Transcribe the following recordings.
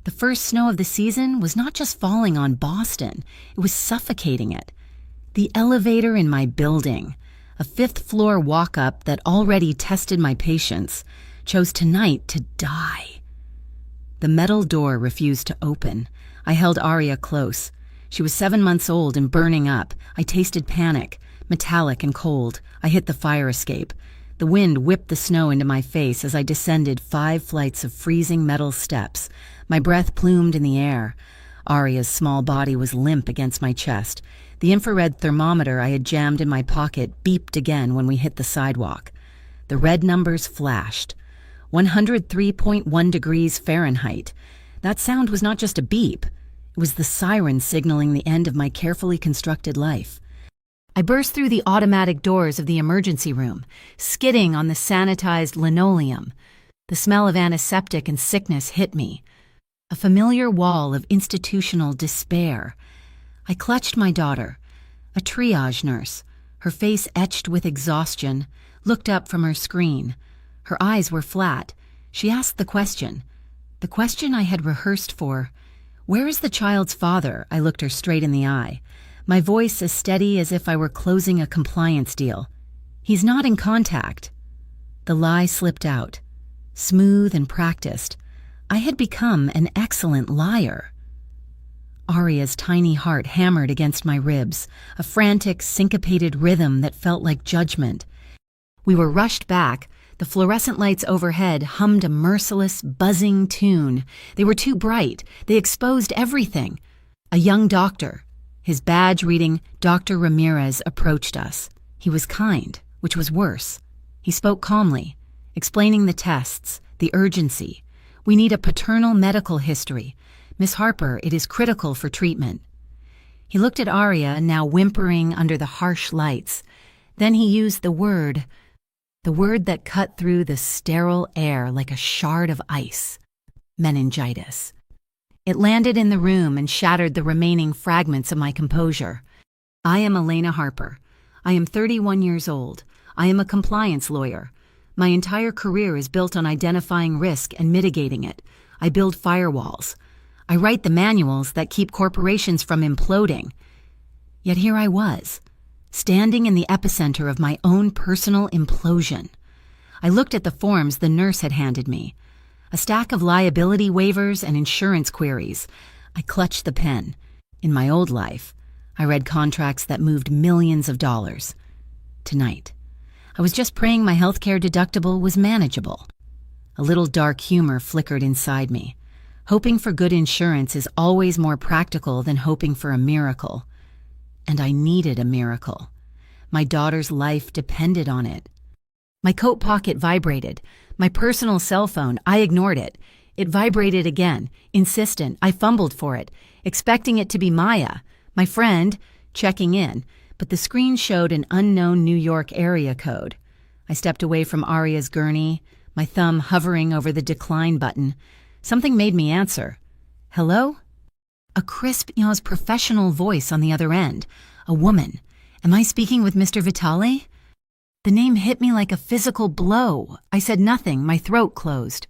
The first snow of the season was not just falling on Boston, it was suffocating it. The elevator in my building, a fifth-floor walk-up that already tested my patience, chose tonight to die. The metal door refused to open. I held Aria close. She was 7 months old and burning up. I tasted panic, metallic and cold. I hit the fire escape. The wind whipped the snow into my face as I descended 5 flights of freezing metal steps. My breath plumed in the air. Aria's small body was limp against my chest. The infrared thermometer I had jammed in my pocket beeped again when we hit the sidewalk. The red numbers flashed. 103.1 degrees Fahrenheit. That sound was not just a beep. It was the siren signaling the end of my carefully constructed life. I burst through the automatic doors of the emergency room, skidding on the sanitized linoleum. The smell of antiseptic and sickness hit me. A familiar wall of institutional despair. I clutched my daughter, a triage nurse, her face etched with exhaustion, looked up from her screen. Her eyes were flat. She asked the question I had rehearsed for. "Where is the child's father?" I looked her straight in the eye, my voice as steady as if I were closing a compliance deal. "He's not in contact." The lie slipped out. Smooth and practiced, I had become an excellent liar. Aria's tiny heart hammered against my ribs, a frantic, syncopated rhythm that felt like judgment. We were rushed back. The fluorescent lights overhead hummed a merciless, buzzing tune. They were too bright. They exposed everything. A young doctor, his badge reading Dr. Ramirez, approached us. He was kind, which was worse. He spoke calmly, explaining the tests, the urgency. "We need a paternal medical history. Miss Harper, it is critical for treatment." He looked at Aria, now whimpering under the harsh lights. Then he used the word that cut through the sterile air like a shard of ice: meningitis. It landed in the room and shattered the remaining fragments of my composure. "I am Elena Harper. I am 31 years old. I am a compliance lawyer. My entire career is built on identifying risk and mitigating it. I build firewalls. I write the manuals that keep corporations from imploding." Yet here I was, standing in the epicenter of my own personal implosion. I looked at the forms the nurse had handed me, a stack of liability waivers and insurance queries. I clutched the pen. In my old life, I read contracts that moved millions of dollars. Tonight, I was just praying my healthcare deductible was manageable. A little dark humor flickered inside me. Hoping for good insurance is always more practical than hoping for a miracle. And I needed a miracle. My daughter's life depended on it. My coat pocket vibrated. My personal cell phone, I ignored it. It vibrated again, insistent. I fumbled for it, expecting it to be Maya, my friend, checking in, but the screen showed an unknown New York area code. I stepped away from Aria's gurney, my thumb hovering over the decline button. Something made me answer. "Hello?" A crisp, professional voice on the other end. A woman. "Am I speaking with Mr. Vitale?" The name hit me like a physical blow. I said nothing, my throat closed.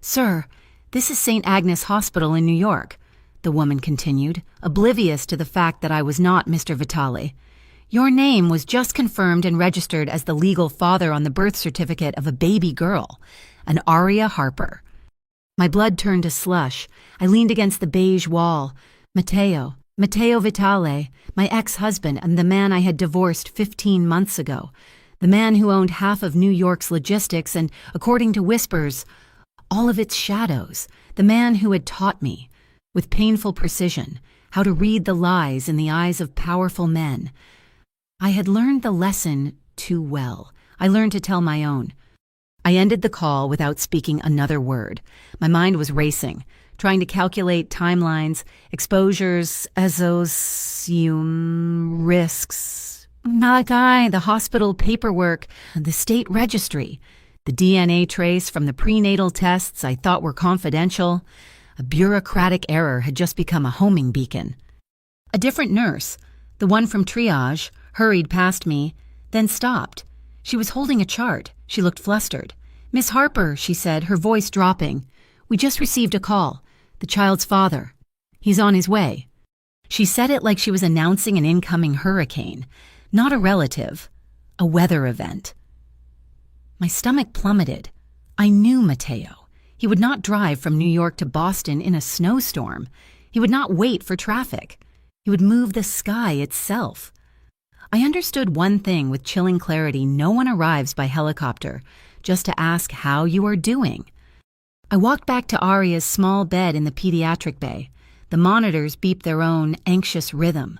"Sir, this is St. Agnes Hospital in New York," the woman continued, oblivious to the fact that I was not Mr. Vitale. "Your name was just confirmed and registered as the legal father on the birth certificate of a baby girl, an Aria Harper." My blood turned to slush. I leaned against the beige wall. Matteo Vitale, my ex-husband and the man I had divorced 15 months ago. The man who owned half of New York's logistics and, according to whispers, all of its shadows. The man who had taught me, with painful precision, how to read the lies in the eyes of powerful men. I had learned the lesson too well. I learned to tell my own. I ended the call without speaking another word. My mind was racing, trying to calculate timelines, exposures, risks. The hospital paperwork, the state registry, the DNA trace from the prenatal tests I thought were confidential. A bureaucratic error had just become a homing beacon. A different nurse, the one from triage, hurried past me, then stopped. She was holding a chart. She looked flustered. "Miss Harper," she said, her voice dropping. "We just received a call. The child's father. He's on his way." She said it like she was announcing an incoming hurricane, not a relative, a weather event. My stomach plummeted. I knew Mateo. He would not drive from New York to Boston in a snowstorm. He would not wait for traffic. He would move the sky itself. I understood one thing with chilling clarity: no one arrives by helicopter just to ask how you are doing. I walked back to Aria's small bed in the pediatric bay. The monitors beeped their own anxious rhythm.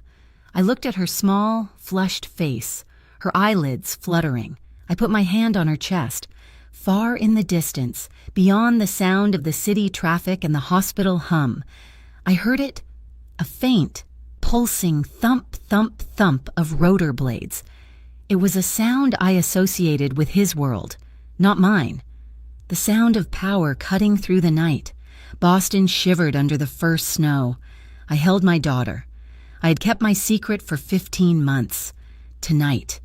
I looked at her small, flushed face, her eyelids fluttering. I put my hand on her chest. Far in the distance, beyond the sound of the city traffic and the hospital hum, I heard it, a faint, pulsing thump, thump, thump of rotor blades. It was a sound I associated with his world, not mine. The sound of power cutting through the night. Boston shivered under the first snow. I held my daughter. I had kept my secret for 15 months. Tonight.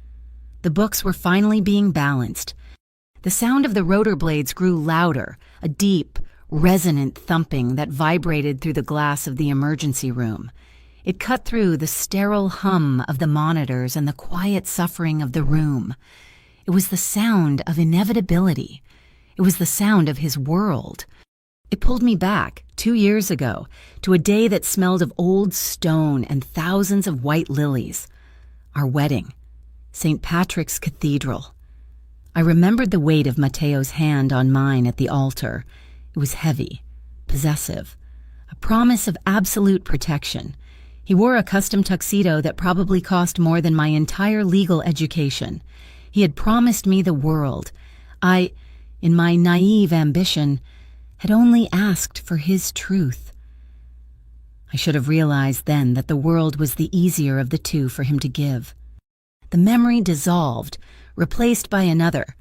The books were finally being balanced. The sound of the rotor blades grew louder, a deep, resonant thumping that vibrated through the glass of the emergency room. It cut through the sterile hum of the monitors and the quiet suffering of the room. It was the sound of inevitability. It was the sound of his world. It pulled me back, 2 years ago, to a day that smelled of old stone and thousands of white lilies. Our wedding. St. Patrick's Cathedral. I remembered the weight of Mateo's hand on mine at the altar. It was heavy, possessive, a promise of absolute protection. He wore a custom tuxedo that probably cost more than my entire legal education. He had promised me the world. I, in my naive ambition, had only asked for his truth. I should have realized then that the world was the easier of the two for him to give. The memory dissolved, replaced by another.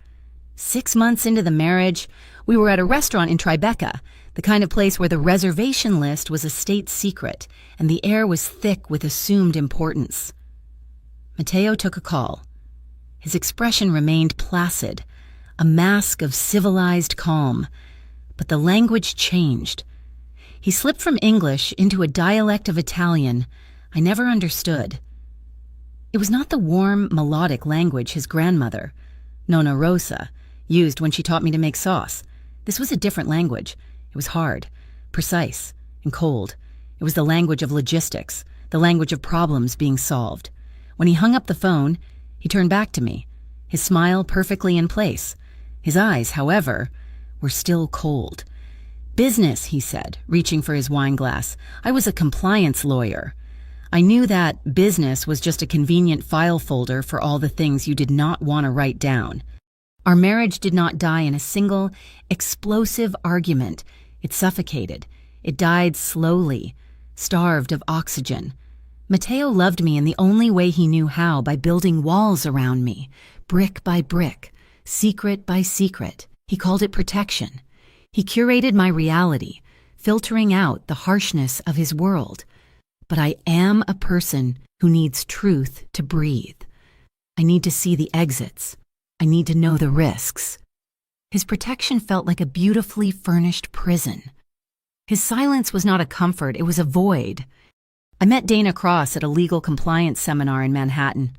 6 months into the marriage, we were at a restaurant in Tribeca, the kind of place where the reservation list was a state secret, and the air was thick with assumed importance. Mateo took a call. His expression remained placid, a mask of civilized calm, but the language changed. He slipped from English into a dialect of Italian I never understood. It was not the warm, melodic language his grandmother, Nonna Rosa, used when she taught me to make sauce. This was a different language. It was hard, precise, and cold. It was the language of logistics, the language of problems being solved. When he hung up the phone, he turned back to me, his smile perfectly in place. His eyes, however, were still cold. "Business," he said, reaching for his wine glass. "I was a compliance lawyer." I knew that business was just a convenient file folder for all the things you did not want to write down. Our marriage did not die in a single, explosive argument. It suffocated. It died slowly, starved of oxygen. Mateo loved me in the only way he knew how, by building walls around me, brick by brick, secret by secret. He called it protection. He curated my reality, filtering out the harshness of his world. But I am a person who needs truth to breathe. I need to see the exits. I need to know the risks. His protection felt like a beautifully furnished prison. His silence was not a comfort, it was a void. I met Dana Cross at a legal compliance seminar in Manhattan.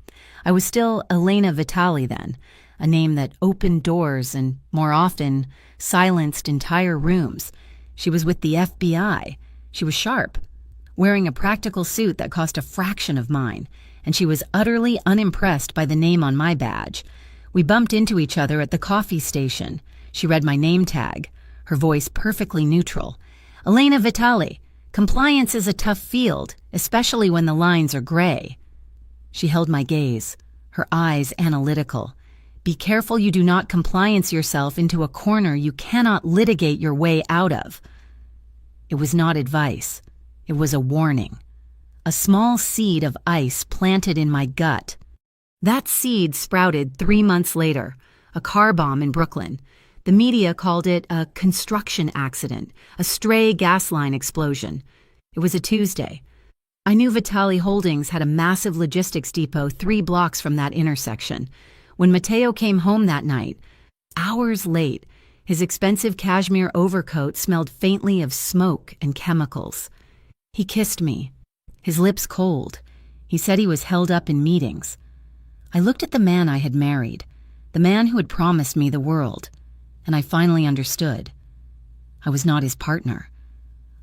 I was still Elena Vitali then, a name that opened doors and, more often, silenced entire rooms. She was with the FBI. She was sharp, wearing a practical suit that cost a fraction of mine, and she was utterly unimpressed by the name on my badge. We bumped into each other at the coffee station. She read my name tag, her voice perfectly neutral. "Elena Vitali, compliance is a tough field, especially when the lines are gray." She held my gaze, her eyes analytical. "Be careful you do not compliance yourself into a corner you cannot litigate your way out of." It was not advice. It was a warning. A small seed of ice planted in my gut. That seed sprouted 3 months later, a car bomb in Brooklyn. The media called it a construction accident, a stray gas line explosion. It was a Tuesday. I knew Vitali Holdings had a massive logistics depot 3 blocks from that intersection. When Mateo came home that night, hours late, His expensive cashmere overcoat smelled faintly of smoke and chemicals. He kissed me, his lips cold. He said he was held up in meetings. I looked at the man I had married, the man who had promised me the world, and I finally understood. I was not his partner.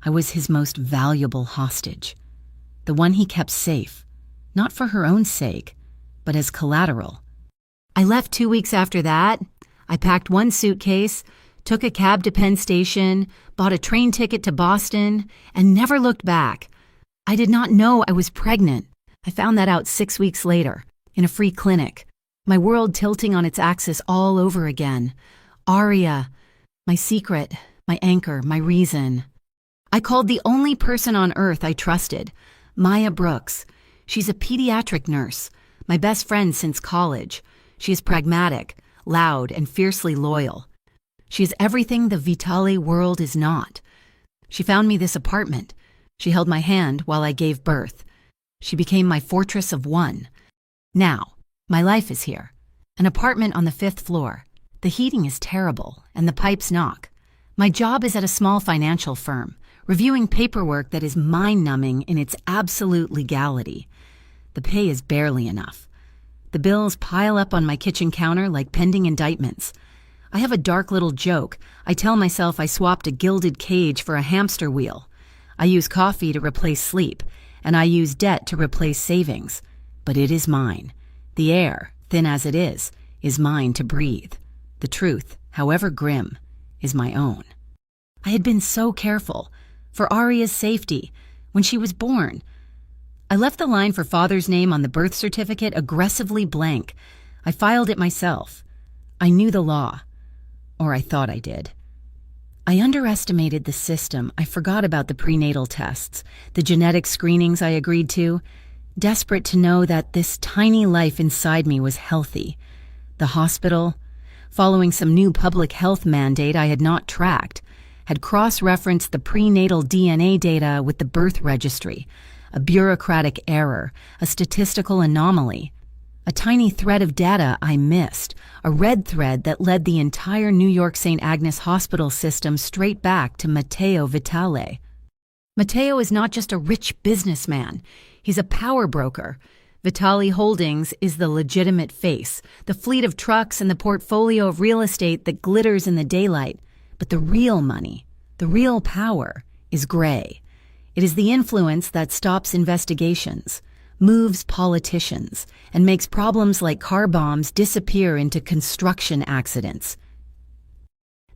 I was his most valuable hostage, the one he kept safe, not for her own sake, but as collateral. I left 2 weeks after that. I packed one suitcase, took a cab to Penn Station, bought a train ticket to Boston, and never looked back. I did not know I was pregnant. I found that out 6 weeks later, in a free clinic, my world tilting on its axis all over again. Aria, my secret, my anchor, my reason. I called the only person on earth I trusted, Maya Brooks. She's a pediatric nurse, my best friend since college. She is pragmatic, loud, and fiercely loyal. She is everything the Vitale world is not. She found me this apartment. She held my hand while I gave birth. She became my fortress of one. Now, my life is here. An apartment on the 5th floor. The heating is terrible, and the pipes knock. My job is at a small financial firm, reviewing paperwork that is mind-numbing in its absolute legality. The pay is barely enough. The bills pile up on my kitchen counter like pending indictments. I have a dark little joke. I tell myself I swapped a gilded cage for a hamster wheel. I use coffee to replace sleep, and I use debt to replace savings. But it is mine. The air, thin as it is mine to breathe. The truth, however grim, is my own. I had been so careful, for Aria's safety, when she was born. I left the line for father's name on the birth certificate aggressively blank. I filed it myself. I knew the law. Or I thought I did. I underestimated the system. I forgot about the prenatal tests, the genetic screenings I agreed to, desperate to know that this tiny life inside me was healthy. The hospital, following some new public health mandate I had not tracked, had cross-referenced the prenatal DNA data with the birth registry, a bureaucratic error, a statistical anomaly. A tiny thread of data I missed, a red thread that led the entire New York St. Agnes hospital system straight back to Matteo Vitale. Matteo is not just a rich businessman, he's a power broker. Vitale Holdings is the legitimate face, the fleet of trucks and the portfolio of real estate that glitters in the daylight. But the real money, the real power, is gray. It is the influence that stops investigations, moves politicians, and makes problems like car bombs disappear into construction accidents.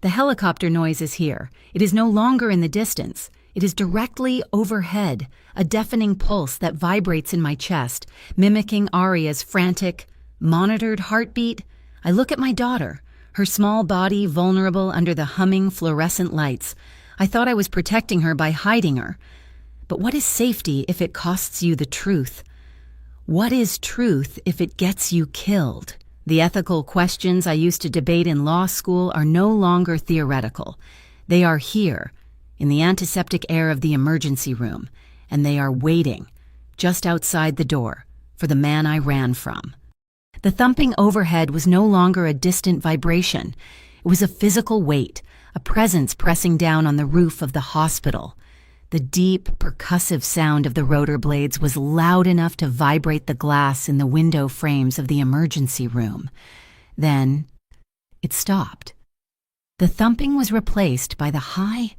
The helicopter noise is here. It is no longer in the distance. It is directly overhead, a deafening pulse that vibrates in my chest, mimicking Aria's frantic, monitored heartbeat. I look at my daughter, her small body vulnerable under the humming fluorescent lights. I thought I was protecting her by hiding her. But what is safety if it costs you the truth? What is truth if it gets you killed? The ethical questions I used to debate in law school are no longer theoretical. They are here, in the antiseptic air of the emergency room, and they are waiting, just outside the door, for the man I ran from. The thumping overhead was no longer a distant vibration. It was a physical weight, a presence pressing down on the roof of the hospital. The deep, percussive sound of the rotor blades was loud enough to vibrate the glass in the window frames of the emergency room. Then, it stopped. The thumping was replaced by the high,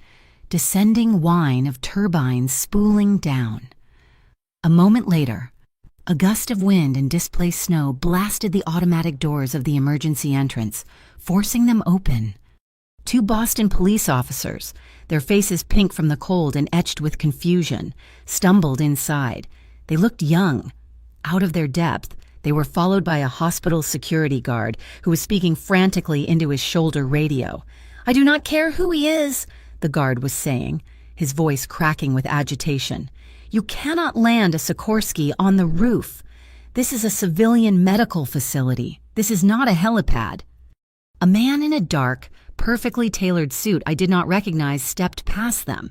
descending whine of turbines spooling down. A moment later, a gust of wind and displaced snow blasted the automatic doors of the emergency entrance, forcing them open. 2 Boston police officers, their faces pink from the cold and etched with confusion, stumbled inside. They looked young. Out of their depth, they were followed by a hospital security guard who was speaking frantically into his shoulder radio. "I do not care who he is," the guard was saying, his voice cracking with agitation. "You cannot land a Sikorsky on the roof. This is a civilian medical facility. This is not a helipad." A man in a dark, perfectly tailored suit I did not recognize stepped past them.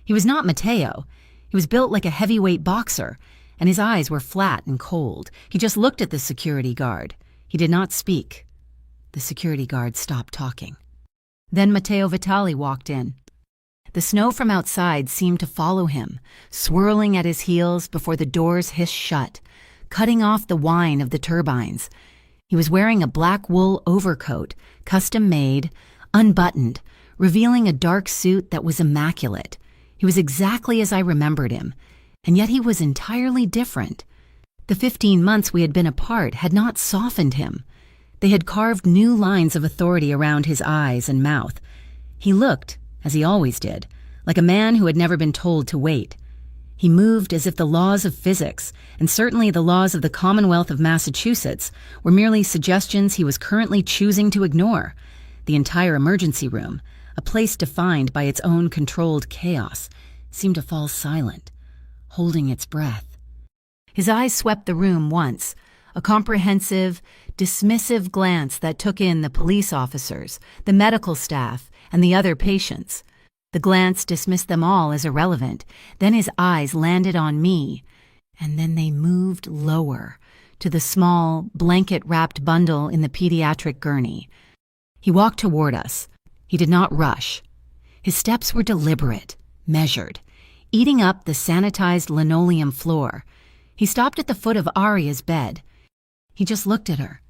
He was not Matteo. He was built like a heavyweight boxer, and his eyes were flat and cold. He just looked at the security guard. He did not speak. The security guard stopped talking. Then Matteo Vitali walked in. The snow from outside seemed to follow him, swirling at his heels before the doors hissed shut, cutting off the whine of the turbines. He was wearing a black wool overcoat, custom-made, unbuttoned, revealing a dark suit that was immaculate. He was exactly as I remembered him, and yet he was entirely different. The 15 months we had been apart had not softened him. They had carved new lines of authority around his eyes and mouth. He looked, as he always did, like a man who had never been told to wait. He moved as if the laws of physics, and certainly the laws of the Commonwealth of Massachusetts, were merely suggestions he was currently choosing to ignore. The entire emergency room, a place defined by its own controlled chaos, seemed to fall silent, holding its breath. His eyes swept the room once, a comprehensive, dismissive glance that took in the police officers, the medical staff, and the other patients. The glance dismissed them all as irrelevant. Then his eyes landed on me, and then they moved lower, to the small, blanket-wrapped bundle in the pediatric gurney. He walked toward us. He did not rush. His steps were deliberate, measured, eating up the sanitized linoleum floor. He stopped at the foot of Aria's bed. He just looked at her.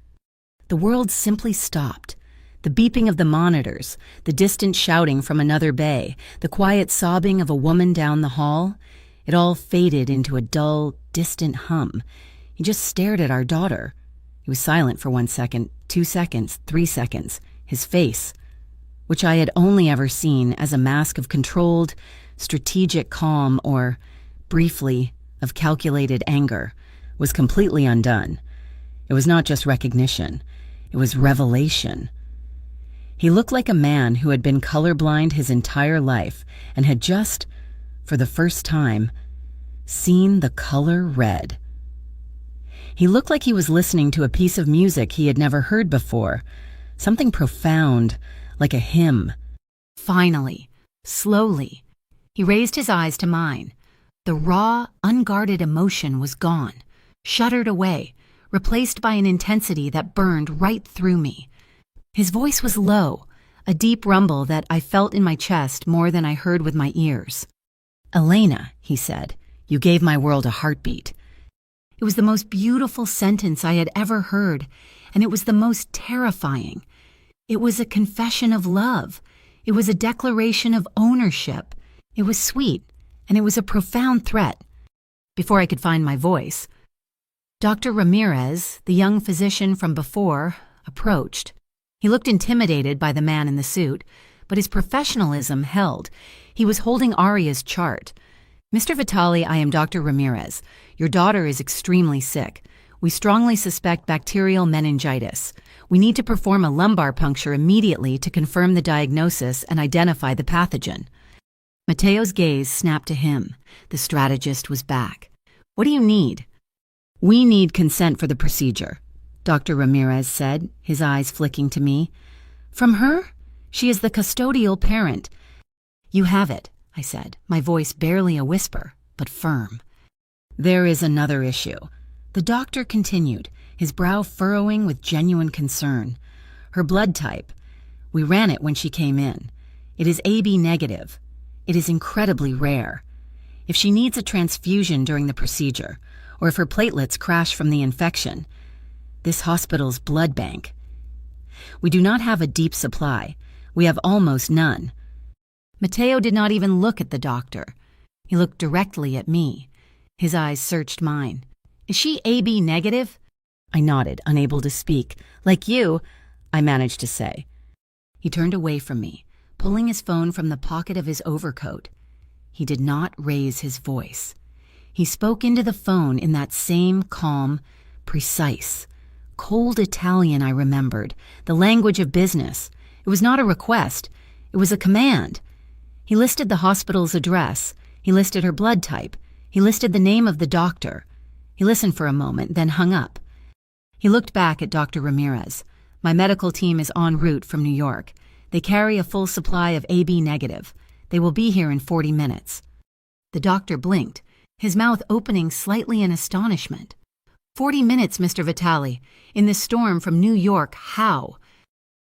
The world simply stopped. The beeping of the monitors, the distant shouting from another bay, the quiet sobbing of a woman down the hall, it all faded into a dull, distant hum. He just stared at our daughter. He was silent for 1 second, 2 seconds, 3 seconds. His face, which I had only ever seen as a mask of controlled, strategic calm or, briefly, of calculated anger, was completely undone. It was not just recognition. It was revelation. He looked like a man who had been colorblind his entire life and had just, for the first time, seen the color red. He looked like he was listening to a piece of music he had never heard before, something profound, like a hymn. Finally, slowly, he raised his eyes to mine. The raw, unguarded emotion was gone, shuttered away, replaced by an intensity that burned right through me. His voice was low, a deep rumble that I felt in my chest more than I heard with my ears. "Elena," he said, "you gave my world a heartbeat." It was the most beautiful sentence I had ever heard, and it was the most terrifying. It was a confession of love. It was a declaration of ownership. It was sweet, and it was a profound threat. Before I could find my voice, Dr. Ramirez, the young physician from before, approached. He looked intimidated by the man in the suit, but his professionalism held. He was holding Aria's chart. "Mr. Vitali, I am Dr. Ramirez. Your daughter is extremely sick. We strongly suspect bacterial meningitis. We need to perform a lumbar puncture immediately to confirm the diagnosis and identify the pathogen." Matteo's gaze snapped to him. The strategist was back. "What do you need?" "We need consent for the procedure," Dr. Ramirez said, his eyes flicking to me. "From her? She is the custodial parent." "You have it," I said, my voice barely a whisper, but firm. "There is another issue," the doctor continued, his brow furrowing with genuine concern. "Her blood type. We ran it when she came in. It is AB negative. It is incredibly rare. If she needs a transfusion during the procedure, or if her platelets crash from the infection, this hospital's blood bank. We do not have a deep supply. We have almost none." Matteo did not even look at the doctor. He looked directly at me. His eyes searched mine. "Is she AB negative?" I nodded, unable to speak. "Like you," I managed to say. He turned away from me, pulling his phone from the pocket of his overcoat. He did not raise his voice. He spoke into the phone in that same calm, precise, cold Italian I remembered, the language of business. It was not a request. It was a command. He listed the hospital's address. He listed her blood type. He listed the name of the doctor. He listened for a moment, then hung up. He looked back at Dr. Ramirez. "My medical team is en route from New York. They carry a full supply of AB negative. They will be here in 40 minutes. The doctor blinked, his mouth opening slightly in astonishment. 40 minutes, Mr. Vitali. In this storm from New York, how?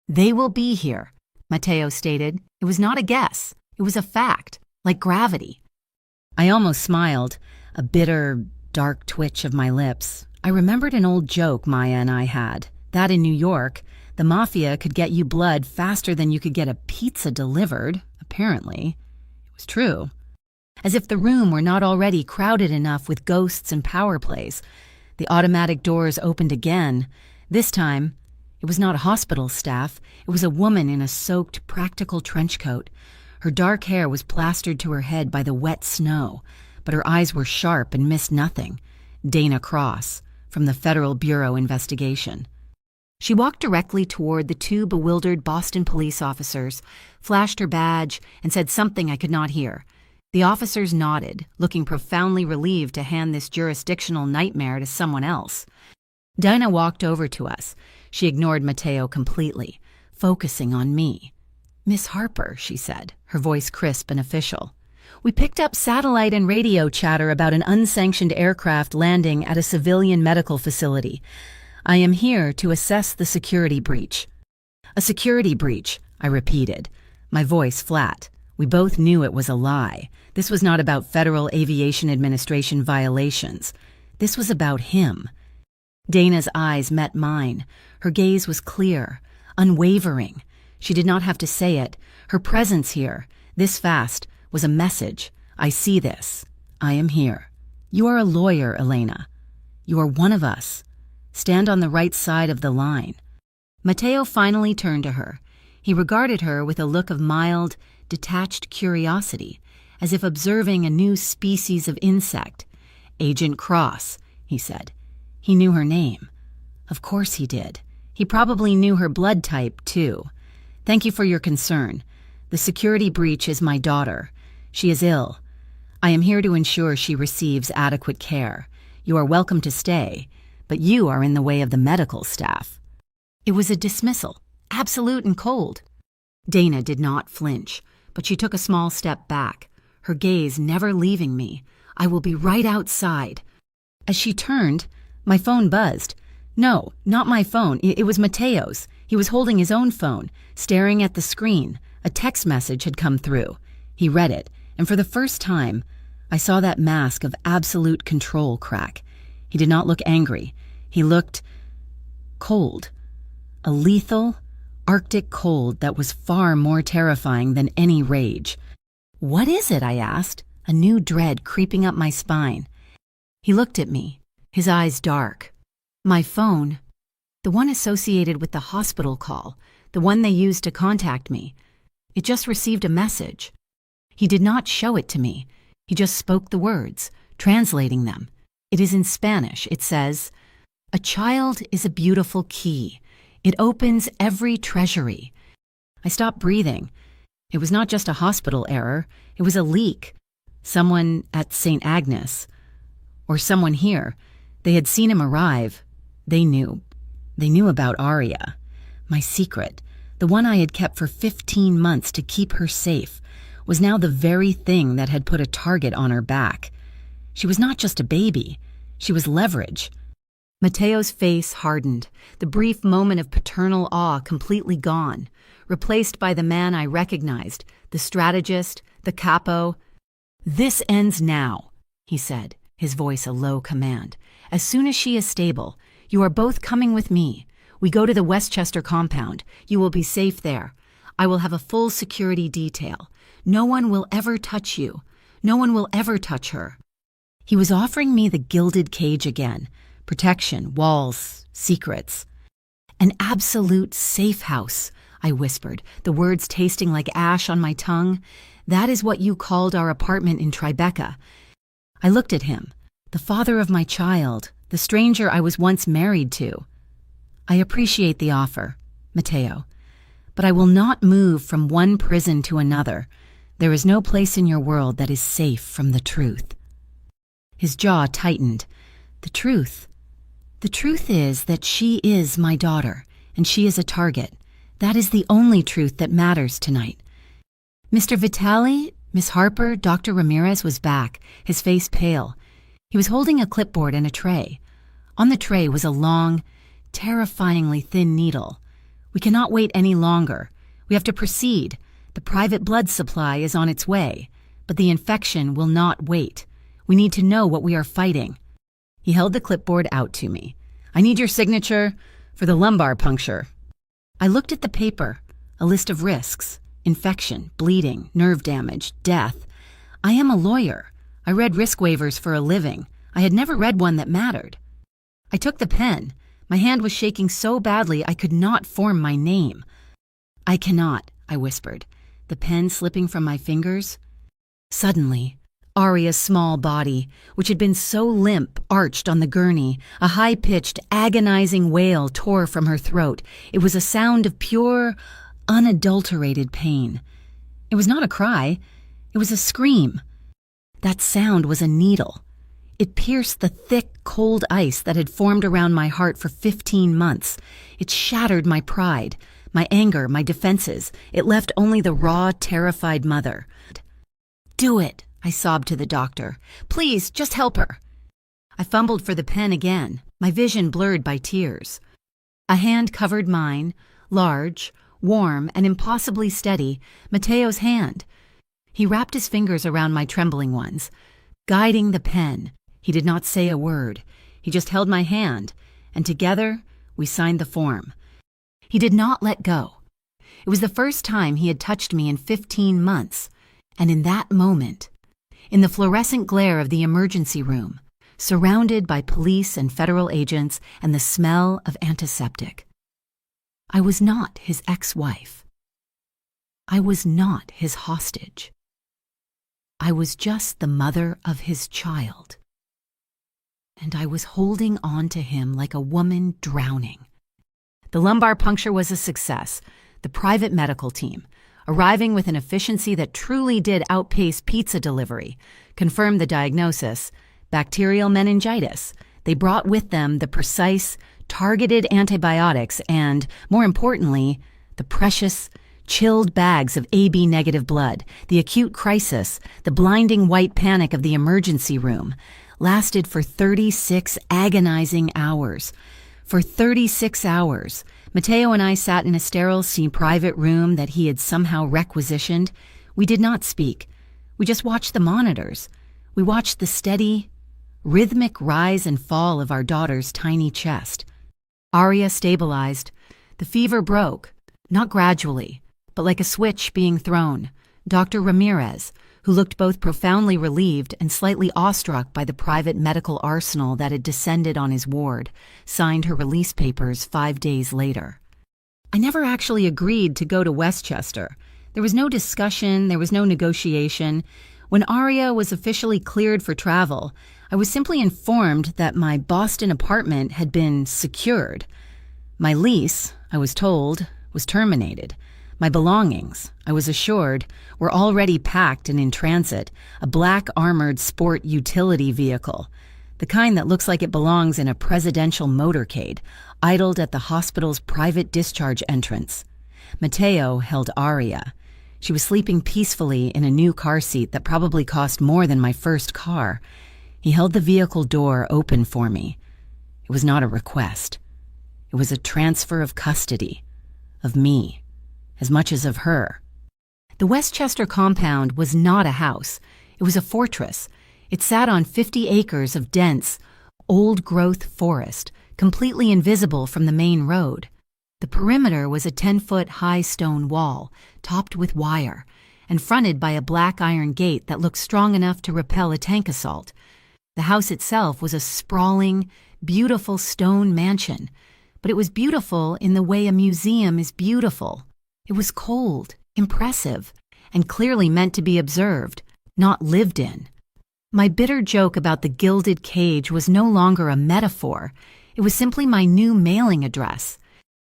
"They will be here," Mateo stated. It was not a guess. It was a fact, like gravity. I almost smiled, a bitter, dark twitch of my lips. I remembered an old joke Maya and I had, that in New York, the Mafia could get you blood faster than you could get a pizza delivered, apparently. It was true. As if the room were not already crowded enough with ghosts and power plays. The automatic doors opened again. This time, it was not a hospital staff. It was a woman in a soaked, practical trench coat. Her dark hair was plastered to her head by the wet snow, but her eyes were sharp and missed nothing. Dana Cross, from the Federal Bureau Investigation. She walked directly toward the two bewildered Boston police officers, flashed her badge, and said something I could not hear. The officers nodded, looking profoundly relieved to hand this jurisdictional nightmare to someone else. Dinah walked over to us. She ignored Mateo completely, focusing on me. "Miss Harper," she said, her voice crisp and official. "We picked up satellite and radio chatter about an unsanctioned aircraft landing at a civilian medical facility. I am here to assess the security breach." "A security breach," I repeated, my voice flat. We both knew it was a lie. This was not about Federal Aviation Administration violations. This was about him. Dana's eyes met mine. Her gaze was clear, unwavering. She did not have to say it. Her presence here, this fast, was a message. I see this. I am here. You are a lawyer, Elena. You are one of us. Stand on the right side of the line. Mateo finally turned to her. He regarded her with a look of mild, detached curiosity, as if observing a new species of insect. "Agent Cross," he said. He knew her name. Of course he did. He probably knew her blood type, too. "Thank you for your concern. The security breach is my daughter. She is ill. I am here to ensure she receives adequate care. You are welcome to stay, but you are in the way of the medical staff." It was a dismissal, absolute and cold. Dana did not flinch, but she took a small step back, her gaze never leaving me. "I will be right outside." As she turned, my phone buzzed. No, not my phone. It was Mateo's. He was holding his own phone, staring at the screen. A text message had come through. He read it, and for the first time, I saw that mask of absolute control crack. He did not look angry. He looked cold. A lethal, Arctic cold that was far more terrifying than any rage. "What is it?" I asked, a new dread creeping up my spine. He looked at me, his eyes dark. "My phone, the one associated with the hospital call, the one they used to contact me. It just received a message." He did not show it to me. He just spoke the words, translating them. It is in Spanish. It says, "A child is a beautiful key. It opens every treasury." I stopped breathing. It was not just a hospital error. It was a leak. Someone at St. Agnes, or someone here, they had seen him arrive. They knew. They knew about Aria. My secret, the one I had kept for 15 months to keep her safe, was now the very thing that had put a target on her back. She was not just a baby. She was leverage. Mateo's face hardened, the brief moment of paternal awe completely gone, replaced by the man I recognized, the strategist, the capo. "This ends now," he said, his voice a low command. "As soon as she is stable, you are both coming with me. We go to the Westchester compound. You will be safe there. I will have a full security detail. No one will ever touch you. No one will ever touch her." He was offering me the gilded cage again. Protection, walls, secrets. "An absolute safe house," I whispered, the words tasting like ash on my tongue. "That is what you called our apartment in Tribeca." I looked at him, the father of my child, the stranger I was once married to. "I appreciate the offer, Mateo, but I will not move from one prison to another. There is no place in your world that is safe from the truth." His jaw tightened. "The truth? The truth is that she is my daughter, and she is a target. That is the only truth that matters tonight." Mr. Vitale, Miss Harper, Dr. Ramirez was back, his face pale. He was holding a clipboard and a tray. On the tray was a long, terrifyingly thin needle. "We cannot wait any longer. We have to proceed. The private blood supply is on its way, but the infection will not wait. We need to know what we are fighting." He held the clipboard out to me. "I need your signature for the lumbar puncture." I looked at the paper, a list of risks: infection, bleeding, nerve damage, death. I am a lawyer. I read risk waivers for a living. I had never read one that mattered. I took the pen. My hand was shaking so badly I could not form my name. "I cannot," I whispered, the pen slipping from my fingers. Suddenly, Aria's small body, which had been so limp, arched on the gurney. A high-pitched, agonizing wail tore from her throat. It was a sound of pure, unadulterated pain. It was not a cry. It was a scream. That sound was a needle. It pierced the thick, cold ice that had formed around my heart for 15 months. It shattered my pride, my anger, my defenses. It left only the raw, terrified mother. "Do it," I sobbed to the doctor. "Please, just help her." I fumbled for the pen again, my vision blurred by tears. A hand covered mine, large, warm, and impossibly steady, Matteo's hand. He wrapped his fingers around my trembling ones, guiding the pen. He did not say a word. He just held my hand, and together we signed the form. He did not let go. It was the first time he had touched me in 15 months, and in that moment, in the fluorescent glare of the emergency room, surrounded by police and federal agents and the smell of antiseptic, I was not his ex-wife. I was not his hostage. I was just the mother of his child. And I was holding on to him like a woman drowning. The lumbar puncture was a success. The private medical team, arriving with an efficiency that truly did outpace pizza delivery, confirmed the diagnosis: bacterial meningitis. They brought with them the precise, targeted antibiotics and, more importantly, the precious, chilled bags of AB-negative blood. The acute crisis, the blinding white panic of the emergency room, lasted for 36 agonizing hours. For 36 hours, Matteo and I sat in a sterile, private room that he had somehow requisitioned. We did not speak. We just watched the monitors. We watched the steady, rhythmic rise and fall of our daughter's tiny chest. Aria stabilized. The fever broke, not gradually, but like a switch being thrown. Dr. Ramirez, who looked both profoundly relieved and slightly awestruck by the private medical arsenal that had descended on his ward, signed her release papers 5 days later. I never actually agreed to go to Westchester. There was no discussion, there was no negotiation. When Aria was officially cleared for travel, I was simply informed that my Boston apartment had been secured. My lease, I was told, was terminated. My belongings, I was assured, were already packed and in transit, a black armored sport utility vehicle, the kind that looks like it belongs in a presidential motorcade, idled at the hospital's private discharge entrance. Matteo held Aria. She was sleeping peacefully in a new car seat that probably cost more than my first car. He held the vehicle door open for me. It was not a request. It was a transfer of custody, of me, as much as of her. The Westchester compound was not a house. It was a fortress. It sat on 50 acres of dense, old-growth forest, completely invisible from the main road. The perimeter was a 10-foot-high stone wall, topped with wire, and fronted by a black iron gate that looked strong enough to repel a tank assault. The house itself was a sprawling, beautiful stone mansion, but it was beautiful in the way a museum is beautiful. It was cold, impressive, and clearly meant to be observed, not lived in. My bitter joke about the gilded cage was no longer a metaphor. It was simply my new mailing address.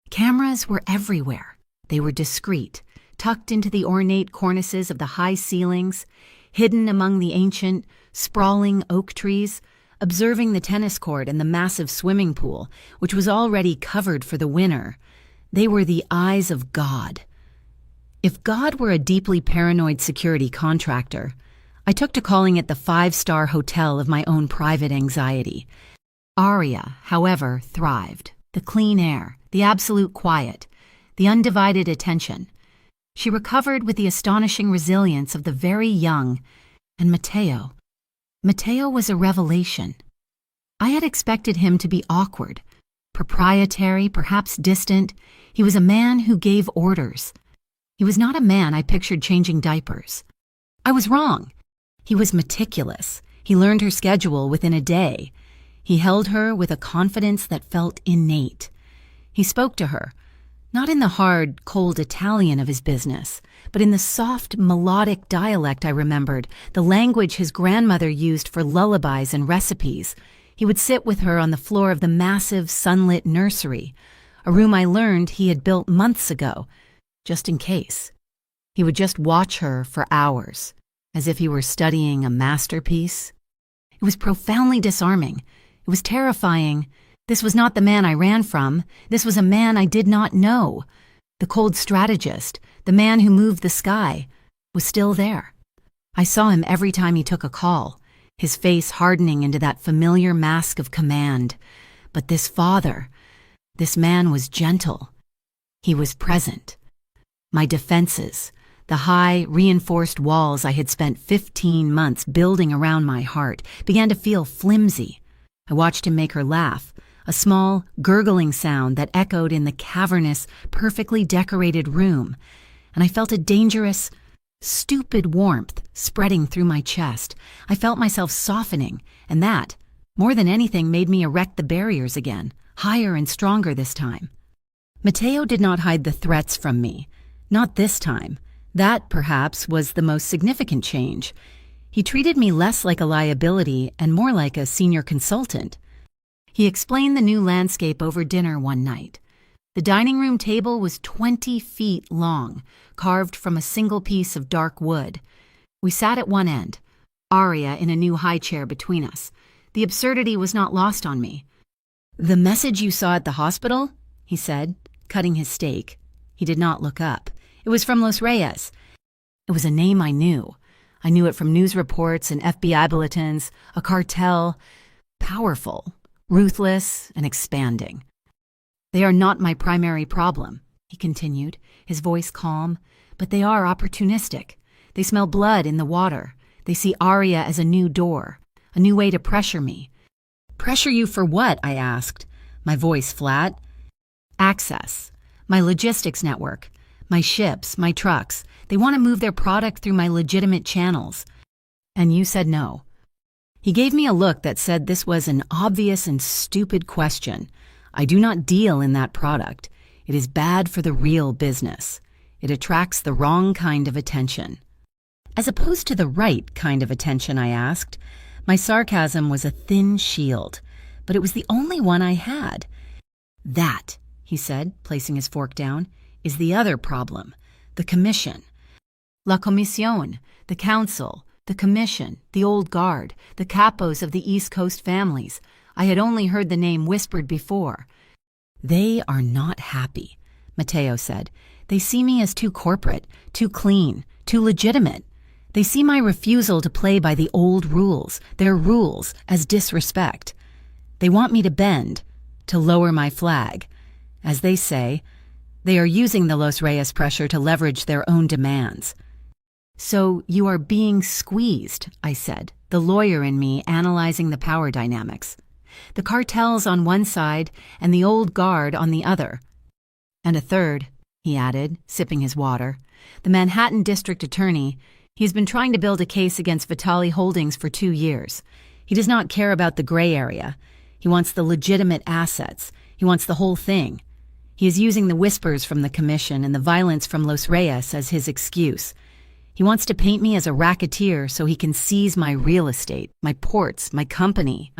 Cameras were everywhere. They were discreet, tucked into the ornate cornices of the high ceilings, hidden among the ancient, sprawling oak trees, observing the tennis court and the massive swimming pool, which was already covered for the winter. They were the eyes of God. If God were a deeply paranoid security contractor, I took to calling it the 5-star hotel of my own private anxiety. Aria, however, thrived. The clean air, the absolute quiet, the undivided attention. She recovered with the astonishing resilience of the very young. And Matteo was a revelation. I had expected him to be awkward, proprietary, perhaps distant. He was a man who gave orders. He was not a man I pictured changing diapers. I was wrong. He was meticulous. He learned her schedule within a day. He held her with a confidence that felt innate. He spoke to her, not in the hard, cold Italian of his business, but in the soft, melodic dialect I remembered, the language his grandmother used for lullabies and recipes. He would sit with her on the floor of the massive, sunlit nursery, a room I learned he had built months ago, just in case. He would just watch her for hours, as if he were studying a masterpiece. It was profoundly disarming. It was terrifying. This was not the man I ran from. This was a man I did not know. The cold strategist, the man who moved the sky, was still there. I saw him every time he took a call, his face hardening into that familiar mask of command. But this father, this man was gentle. He was present. My defenses, the high, reinforced walls I had spent 15 months building around my heart, began to feel flimsy. I watched him make her laugh, a small, gurgling sound that echoed in the cavernous, perfectly decorated room, and I felt a dangerous, stupid warmth spreading through my chest. I felt myself softening, and that, more than anything, made me erect the barriers again, higher and stronger this time. Matteo did not hide the threats from me. Not this time. That, perhaps, was the most significant change. He treated me less like a liability and more like a senior consultant. He explained the new landscape over dinner one night. The dining room table was 20 feet long, carved from a single piece of dark wood. We sat at one end, Aria in a new high chair between us. The absurdity was not lost on me. "The message you saw at the hospital?" he said, cutting his steak. He did not look up. It was from Los Reyes. It was a name I knew. I knew it from news reports and FBI bulletins, a cartel, powerful, ruthless, and expanding. "They are not my primary problem," he continued, his voice calm, "but they are opportunistic. They smell blood in the water. They see Aria as a new door, a new way to pressure me." "Pressure you for what?" I asked, my voice flat. "Access, my logistics network. My ships, my trucks, they want to move their product through my legitimate channels. And you said no." He gave me a look that said this was an obvious and stupid question. I do not deal in that product. It is bad for the real business. It attracts the wrong kind of attention. "As opposed to the right kind of attention?" I asked. My sarcasm was a thin shield, but it was the only one I had. "That," he said, placing his fork down, "is the other problem, the commission. La Comisión, the council, the commission, the old guard, the capos of the East Coast families. I had only heard the name whispered before. They are not happy," Matteo said. "They see me as too corporate, too clean, too legitimate. They see my refusal to play by the old rules, their rules, as disrespect. They want me to bend, to lower my flag. As they say, they are using the Los Reyes pressure to leverage their own demands." "So you are being squeezed," I said, the lawyer in me analyzing the power dynamics. "The cartels on one side and the old guard on the other. And a third," he added, sipping his water, "the Manhattan district attorney. He has been trying to build a case against Vitali Holdings for 2 years. He does not care about the gray area. He wants the legitimate assets. He wants the whole thing. He is using the whispers from the commission and the violence from Los Reyes as his excuse. He wants to paint me as a racketeer so he can seize my real estate, my ports, my company.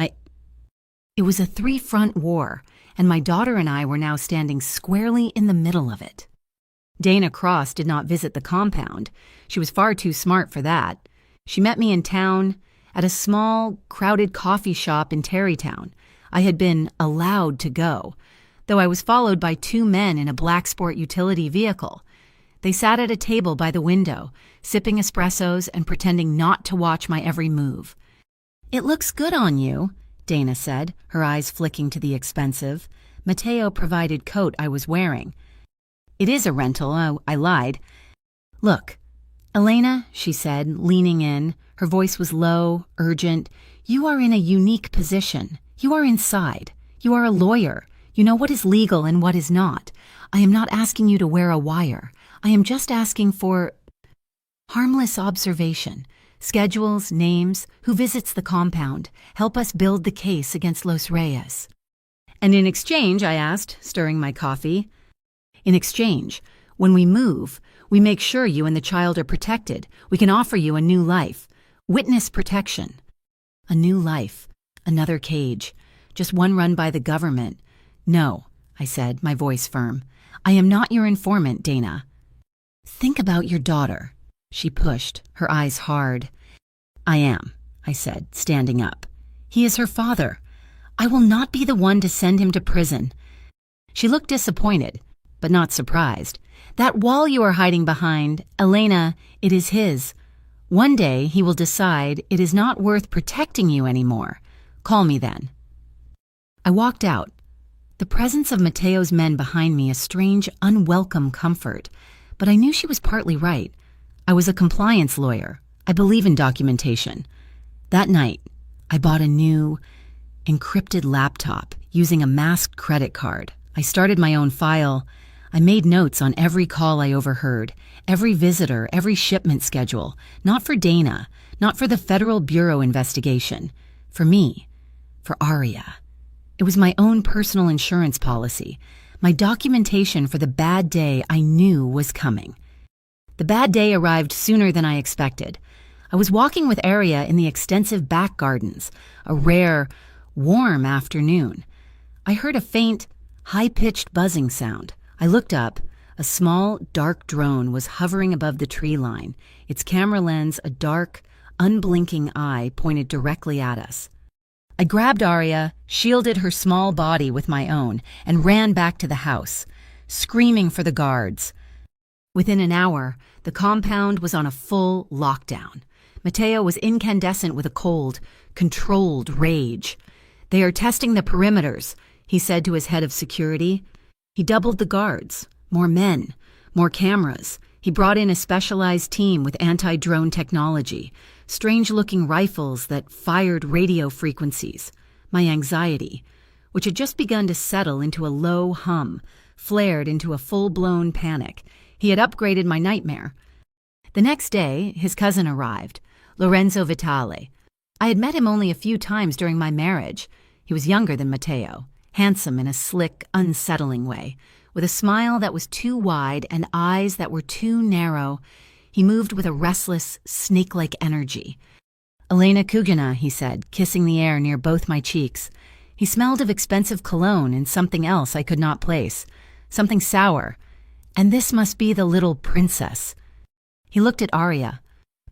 It was a 3-front war, and my daughter and I were now standing squarely in the middle of it. Dana Cross did not visit the compound. She was far too smart for that. She met me in town at a small, crowded coffee shop in Tarrytown. I had been allowed to go, though I was followed by 2 men in a black sport utility vehicle. They sat at a table by the window, sipping espressos and pretending not to watch my every move. "It looks good on you," Dana said, her eyes flicking to the expensive, Matteo-provided coat I was wearing. "It is a rental," I lied. Look, Elena, she said, leaning in. Her voice was low, urgent. You are in a unique position. You are inside. You are a lawyer. You know what is legal and what is not. I am not asking you to wear a wire. I am just asking for harmless observation. Schedules, names, who visits the compound. Help us build the case against Los Reyes. And in exchange, I asked, stirring my coffee. In exchange, when we move, we make sure you and the child are protected. We can offer you a new life. Witness protection. A new life. Another cage. Just one run by the government. No, I said, my voice firm. I am not your informant, Dana. Think about your daughter. She pushed, her eyes hard. I am, I said, standing up. He is her father. I will not be the one to send him to prison. She looked disappointed, but not surprised. That wall you are hiding behind, Elena, it is his. One day he will decide it is not worth protecting you anymore. Call me then. I walked out. The presence of Mateo's men behind me a strange, unwelcome comfort, but I knew she was partly right. I was a compliance lawyer. I believe in documentation. That night, I bought a new, encrypted laptop using a masked credit card. I started my own file. I made notes on every call I overheard, every visitor, every shipment schedule, not for Dana, not for the Federal Bureau investigation, for me, for Aria. It was my own personal insurance policy, my documentation for the bad day I knew was coming. The bad day arrived sooner than I expected. I was walking with Aria in the extensive back gardens, a rare, warm afternoon. I heard a faint, high-pitched buzzing sound. I looked up. A small, dark drone was hovering above the tree line, its camera lens a dark, unblinking eye pointed directly at us. I grabbed Aria, shielded her small body with my own, and ran back to the house, screaming for the guards. Within an hour, the compound was on a full lockdown. Mateo was incandescent with a cold, controlled rage. They are testing the perimeters, he said to his head of security. He doubled the guards, more men, more cameras. He brought in a specialized team with anti-drone technology, strange-looking rifles that fired radio frequencies. My anxiety, which had just begun to settle into a low hum, flared into a full-blown panic. He had upgraded my nightmare. The next day, his cousin arrived, Lorenzo Vitale. I had met him only a few times during my marriage. He was younger than Mateo, handsome in a slick, unsettling way, with a smile that was too wide and eyes that were too narrow. He moved with a restless, snake-like energy. Elena Kugina, he said, kissing the air near both my cheeks. He smelled of expensive cologne and something else I could not place, something sour. And this must be the little princess. He looked at Aria,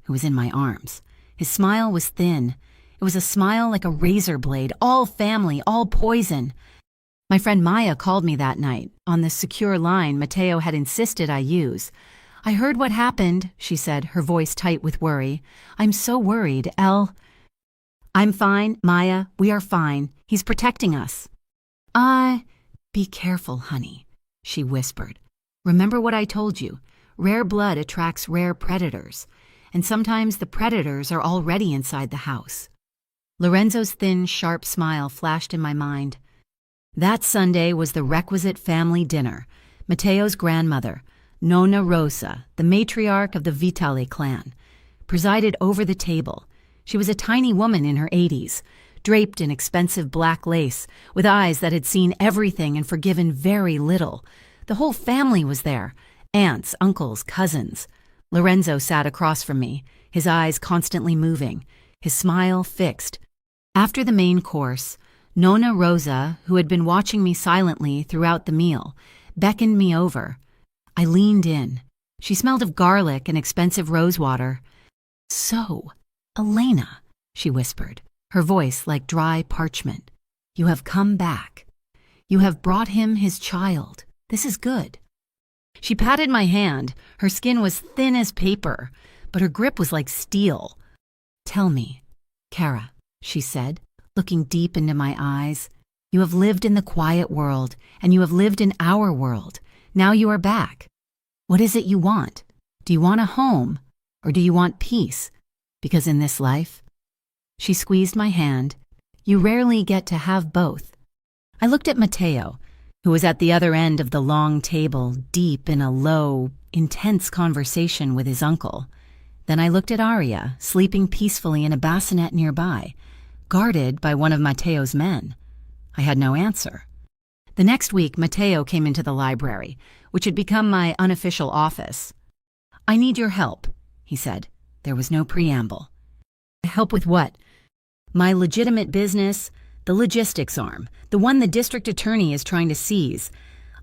who was in my arms. His smile was thin. It was a smile like a razor blade, all family, all poison. My friend Maya called me that night, on the secure line Mateo had insisted I use. I heard what happened, she said, her voice tight with worry. I'm so worried, El. I'm fine, Maya, we are fine. He's protecting us. Be careful, honey, she whispered. Remember what I told you. Rare blood attracts rare predators, and sometimes the predators are already inside the house. Lorenzo's thin, sharp smile flashed in my mind. That Sunday was the requisite family dinner. Mateo's grandmother, Nonna Rosa, the matriarch of the Vitale clan, presided over the table. She was a tiny woman in her 80s, draped in expensive black lace, with eyes that had seen everything and forgiven very little. The whole family was there, aunts, uncles, cousins. Lorenzo sat across from me, his eyes constantly moving, his smile fixed. After the main course, Nonna Rosa, who had been watching me silently throughout the meal, beckoned me over. I leaned in. She smelled of garlic and expensive rosewater. So, Elena, she whispered, her voice like dry parchment. You have come back. You have brought him his child. This is good. She patted my hand. Her skin was thin as paper, but her grip was like steel. Tell me, Kara, she said, looking deep into my eyes. You have lived in the quiet world, and you have lived in our world. Now you are back. What is it you want? Do you want a home, or do you want peace? Because in this life, she squeezed my hand, you rarely get to have both. I looked at Mateo, who was at the other end of the long table, deep in a low, intense conversation with his uncle. Then I looked at Aria, sleeping peacefully in a bassinet nearby, guarded by one of Mateo's men. I had no answer. The next week, Mateo came into the library, which had become my unofficial office. "I need your help," he said. There was no preamble. "Help with what?" "My legitimate business, the logistics arm, the one the district attorney is trying to seize.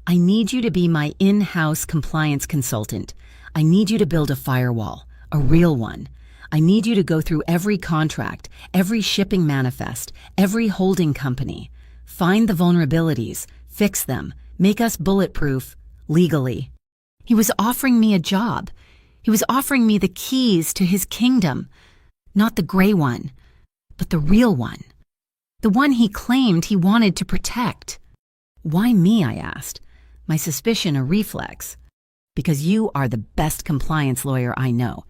I need you to be my in-house compliance consultant. I need you to build a firewall, a real one. I need you to go through every contract, every shipping manifest, every holding company. Find the vulnerabilities, fix them, make us bulletproof, legally." He was offering me a job. He was offering me the keys to his kingdom. Not the gray one, but the real one. The one he claimed he wanted to protect. "Why me?" I asked, my suspicion a reflex. "Because you are the best compliance lawyer I know,"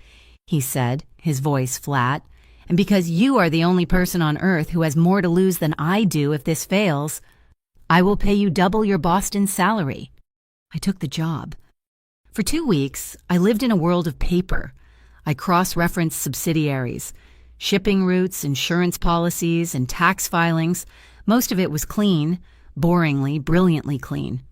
he said, his voice flat. "And because you are the only person on earth who has more to lose than I do if this fails, I will pay you double your Boston salary." I took the job. For 2 weeks, I lived in a world of paper. I cross-referenced subsidiaries, shipping routes, insurance policies, and tax filings. Most of it was clean, boringly, brilliantly clean.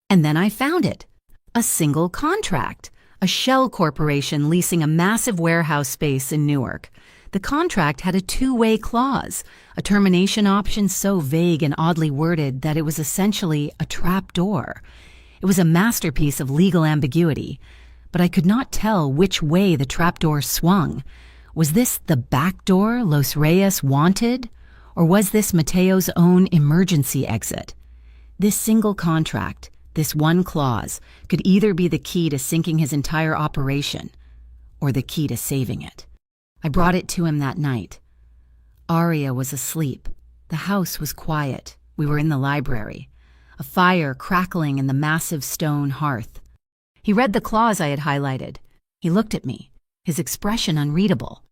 And then I found it. A single contract. A shell corporation leasing a massive warehouse space in Newark. The contract had a two-way clause, a termination option so vague and oddly worded that it was essentially a trap door. It was a masterpiece of legal ambiguity, but I could not tell which way the trapdoor swung. Was this the back door Los Reyes wanted, or was this Mateo's own emergency exit? This single contract, this one clause, could either be the key to sinking his entire operation, or the key to saving it. I brought it to him that night. Aria was asleep. The house was quiet. We were in the library. A fire crackling in the massive stone hearth. He read the clause I had highlighted. He looked at me, his expression unreadable.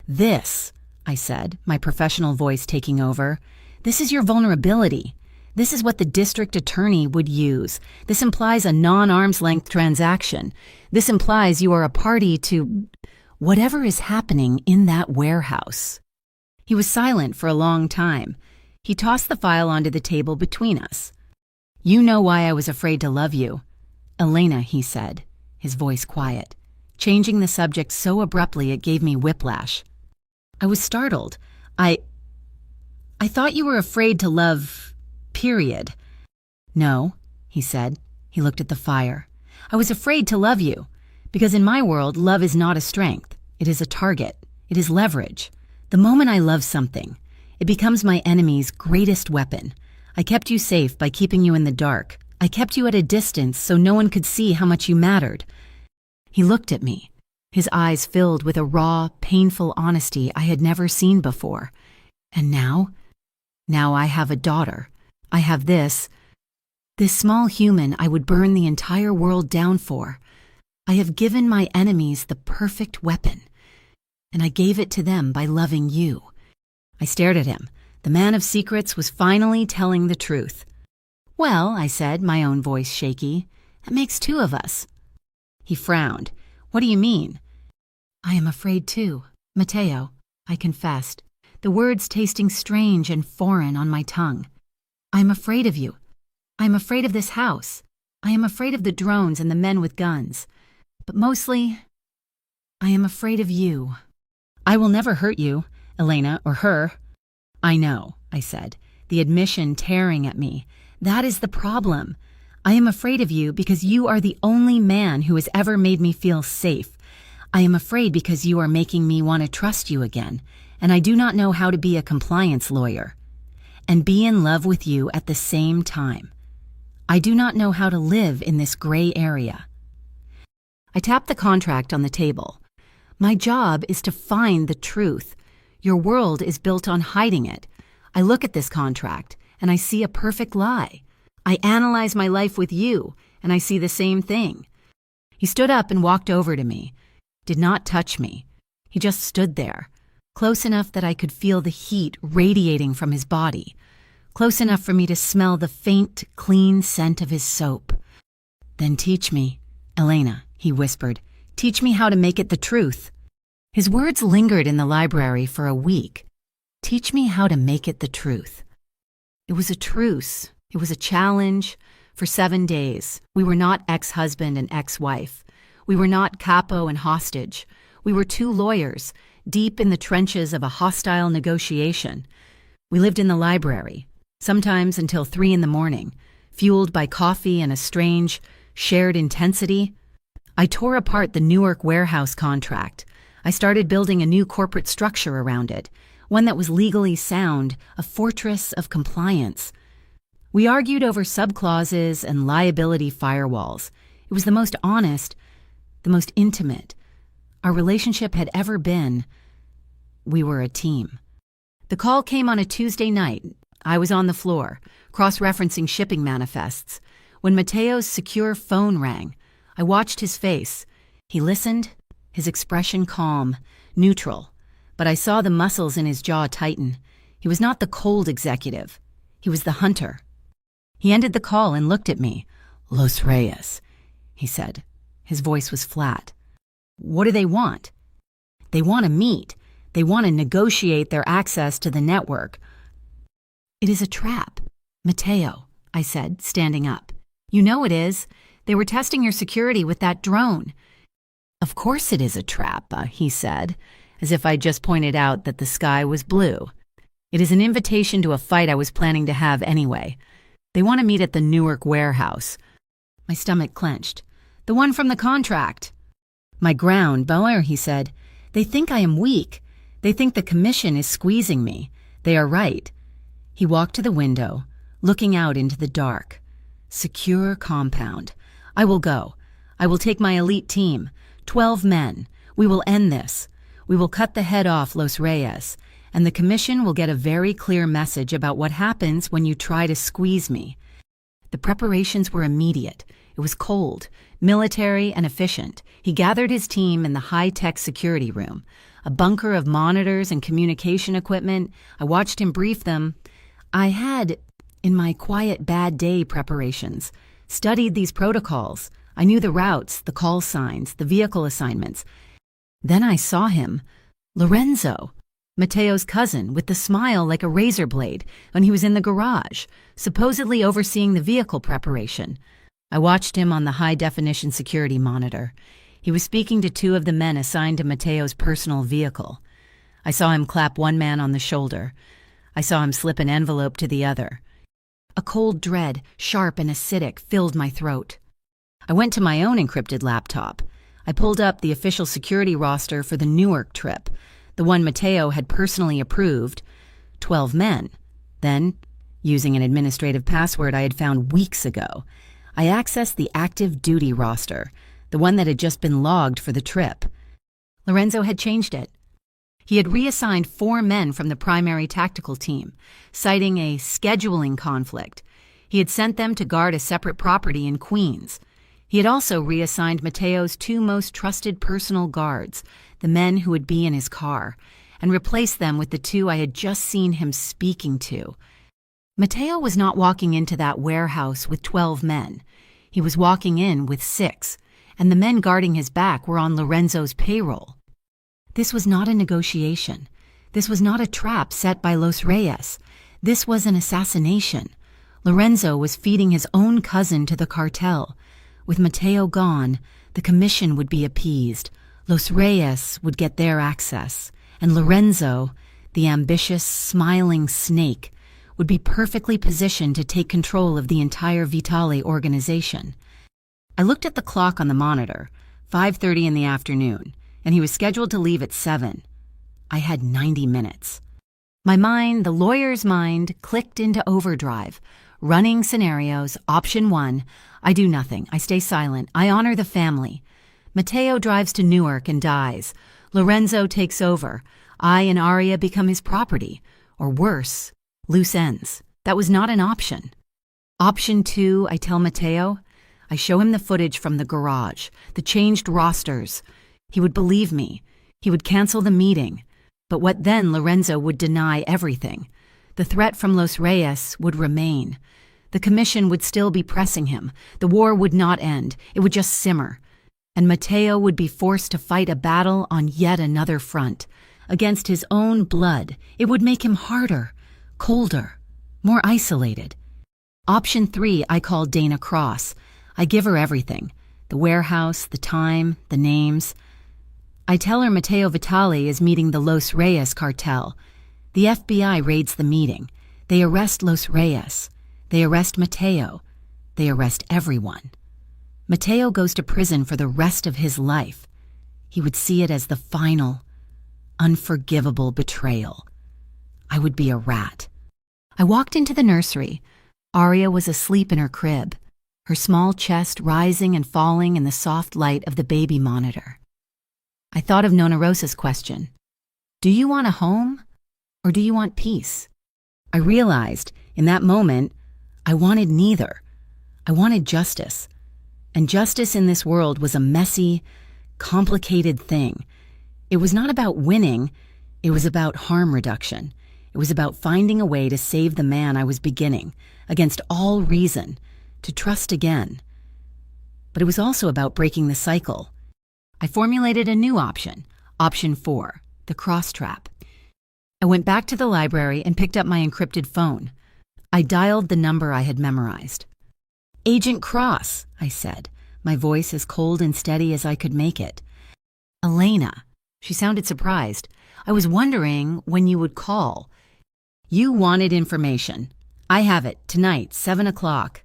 "This," I said, my professional voice taking over, "this is your vulnerability. This is what the district attorney would use. This implies a non-arm's-length transaction. This implies you are a party to whatever is happening in that warehouse." He was silent for a long time. He tossed the file onto the table between us. "You know why I was afraid to love you." "Elena," he said, his voice quiet, changing the subject so abruptly it gave me whiplash. I was startled. I thought you were afraid to love, period." "No," he said. He looked at the fire. "I was afraid to love you, because in my world, love is not a strength. It is a target. It is leverage. The moment I love something, it becomes my enemy's greatest weapon. I kept you safe by keeping you in the dark. I kept you at a distance so no one could see how much you mattered." He looked at me, his eyes filled with a raw, painful honesty I had never seen before. "And now? Now I have a daughter. I have this small human I would burn the entire world down for. I have given my enemies the perfect weapon, and I gave it to them by loving you." I stared at him. The man of secrets was finally telling the truth. "Well," I said, my own voice shaky, "that makes two of us." He frowned. "What do you mean?" "I am afraid too, Mateo," I confessed, the words tasting strange and foreign on my tongue. "I am afraid of you. I am afraid of this house. I am afraid of the drones and the men with guns. But mostly, I am afraid of you." "I will never hurt you, Elena, or her." "I know," I said, the admission tearing at me. "That is the problem. I am afraid of you because you are the only man who has ever made me feel safe. I am afraid because you are making me want to trust you again, and I do not know how to be a compliance lawyer and be in love with you at the same time. I do not know how to live in this gray area." I tapped the contract on the table. "My job is to find the truth. Your world is built on hiding it. I look at this contract, and I see a perfect lie. I analyze my life with you, and I see the same thing. He stood up and walked over to me, did not touch me. He just stood there, close enough that I could feel the heat radiating from his body, close enough for me to smell the faint, clean scent of his soap. "Then teach me, Elena," he whispered. "Teach me how to make it the truth." His words lingered in the library for a week. Teach me how to make it the truth. It was a truce. It was a challenge. For 7 days, we were not ex-husband and ex-wife. We were not capo and hostage. We were two lawyers, deep in the trenches of a hostile negotiation. We lived in the library, sometimes until 3 a.m, fueled by coffee and a strange, shared intensity. I tore apart the Newark warehouse contract. I started building a new corporate structure around it, one that was legally sound, a fortress of compliance. We argued over subclauses and liability firewalls. It was the most honest, the most intimate our relationship had ever been. We were a team. The call came on a Tuesday night. I was on the floor, cross-referencing shipping manifests. When Mateo's secure phone rang, I watched his face. He listened, his expression calm, neutral, but I saw the muscles in his jaw tighten. He was not the cold executive. He was the hunter. He ended the call and looked at me. "Los Reyes," he said. His voice was flat. "What do they want?" "They want to meet. They want to negotiate their access to the network." "It is a trap, Mateo," I said, standing up. "You know it is. They were testing your security with that drone." "Of course it is a trap," he said, as if I'd just pointed out that the sky was blue. "It is an invitation to a fight I was planning to have anyway. They want to meet at the Newark warehouse." My stomach clenched. "The one from the contract." "My ground, Bauer," he said. "They think I am weak. They think the commission is squeezing me. They are right." He walked to the window, looking out into the dark. Secure compound. "I will go. I will take my elite team, 12 men. We will end this. We will cut the head off Los Reyes, and the commission will get a very clear message about what happens when you try to squeeze me." The preparations were immediate. It was cold, military, and efficient. He gathered his team in the high-tech security room, a bunker of monitors and communication equipment. I watched him brief them. I had, in my quiet bad day preparations, studied these protocols. I knew the routes, the call signs, the vehicle assignments. Then I saw him, Lorenzo, Mateo's cousin, with the smile like a razor blade, when he was in the garage, supposedly overseeing the vehicle preparation. I watched him on the high-definition security monitor. He was speaking to 2 of the men assigned to Mateo's personal vehicle. I saw him clap one man on the shoulder. I saw him slip an envelope to the other. A cold dread, sharp and acidic, filled my throat. I went to my own encrypted laptop. I pulled up the official security roster for the Newark trip, the one Mateo had personally approved, 12 men. Then, using an administrative password I had found weeks ago, I accessed the active duty roster, the one that had just been logged for the trip. Lorenzo had changed it. He had reassigned 4 men from the primary tactical team, citing a scheduling conflict. He had sent them to guard a separate property in Queens. He had also reassigned Mateo's 2 most trusted personal guards, the men who would be in his car, and replaced them with the 2 I had just seen him speaking to. Mateo was not walking into that warehouse with 12 men. He was walking in with 6, and the men guarding his back were on Lorenzo's payroll. This was not a negotiation. This was not a trap set by Los Reyes. This was an assassination. Lorenzo was feeding his own cousin to the cartel. With Mateo gone, the commission would be appeased. Los Reyes would get their access, and Lorenzo, the ambitious, smiling snake, would be perfectly positioned to take control of the entire Vitale organization. I looked at the clock on the monitor, 5:30 in the afternoon, and he was scheduled to leave at 7. I had 90 minutes. My mind, the lawyer's mind, clicked into overdrive. Running scenarios, option 1, I do nothing, I stay silent, I honor the family. Mateo drives to Newark and dies. Lorenzo takes over. I and Aria become his property. Or worse, loose ends. That was not an option. Option 2, I tell Mateo, I show him the footage from the garage, the changed rosters. He would believe me. He would cancel the meeting. But what then? Lorenzo would deny everything. The threat from Los Reyes would remain. The commission would still be pressing him. The war would not end. It would just simmer. And Mateo would be forced to fight a battle on yet another front. Against his own blood. It would make him harder, colder, more isolated. Option 3, I call Dana Cross. I give her everything. The warehouse, the time, the names. I tell her Mateo Vitale is meeting the Los Reyes cartel. The FBI raids the meeting. They arrest Los Reyes. They arrest Mateo. They arrest everyone. Mateo goes to prison for the rest of his life. He would see it as the final, unforgivable betrayal. I would be a rat. I walked into the nursery. Aria was asleep in her crib, her small chest rising and falling in the soft light of the baby monitor. I thought of Nona Rosa's question. Do you want a home or do you want peace? I realized in that moment I wanted neither. I wanted justice. And justice in this world was a messy, complicated thing. It was not about winning. It was about harm reduction. It was about finding a way to save the man I was beginning, against all reason, to trust again. But it was also about breaking the cycle. I formulated a new option, option 4, the cross trap. I went back to the library and picked up my encrypted phone. I dialed the number I had memorized. Agent Cross, I said, my voice as cold and steady as I could make it. Elena. She sounded surprised. I was wondering when you would call. You wanted information. I have it, tonight, 7 o'clock.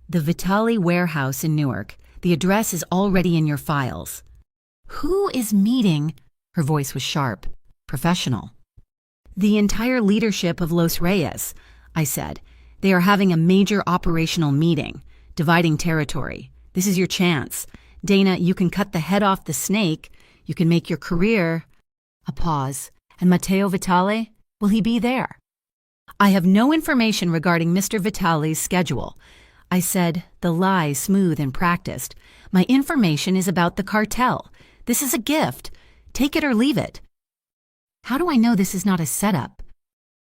The Vitale warehouse in Newark. The address is already in your files. Who is meeting? Her voice was sharp, professional. The entire leadership of Los Reyes, I said. They are having a major operational meeting, dividing territory. This is your chance. Dana, you can cut the head off the snake. You can make your career. A pause. And Mateo Vitale? Will he be there? I have no information regarding Mr. Vitale's schedule. I said, the lie smooth and practiced. My information is about the cartel. This is a gift. Take it or leave it. How do I know this is not a setup?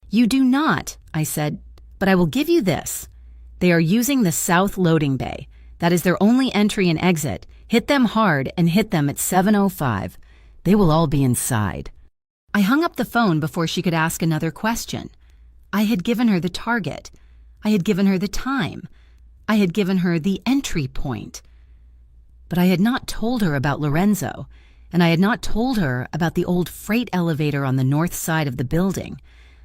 You do not, I said, but I will give you this. They are using the south loading bay. That is their only entry and exit. Hit them hard and hit them at 7:05. They will all be inside. I hung up the phone before she could ask another question. I had given her the target. I had given her the time. I had given her the entry point. But I had not told her about Lorenzo, and I had not told her about the old freight elevator on the north side of the building,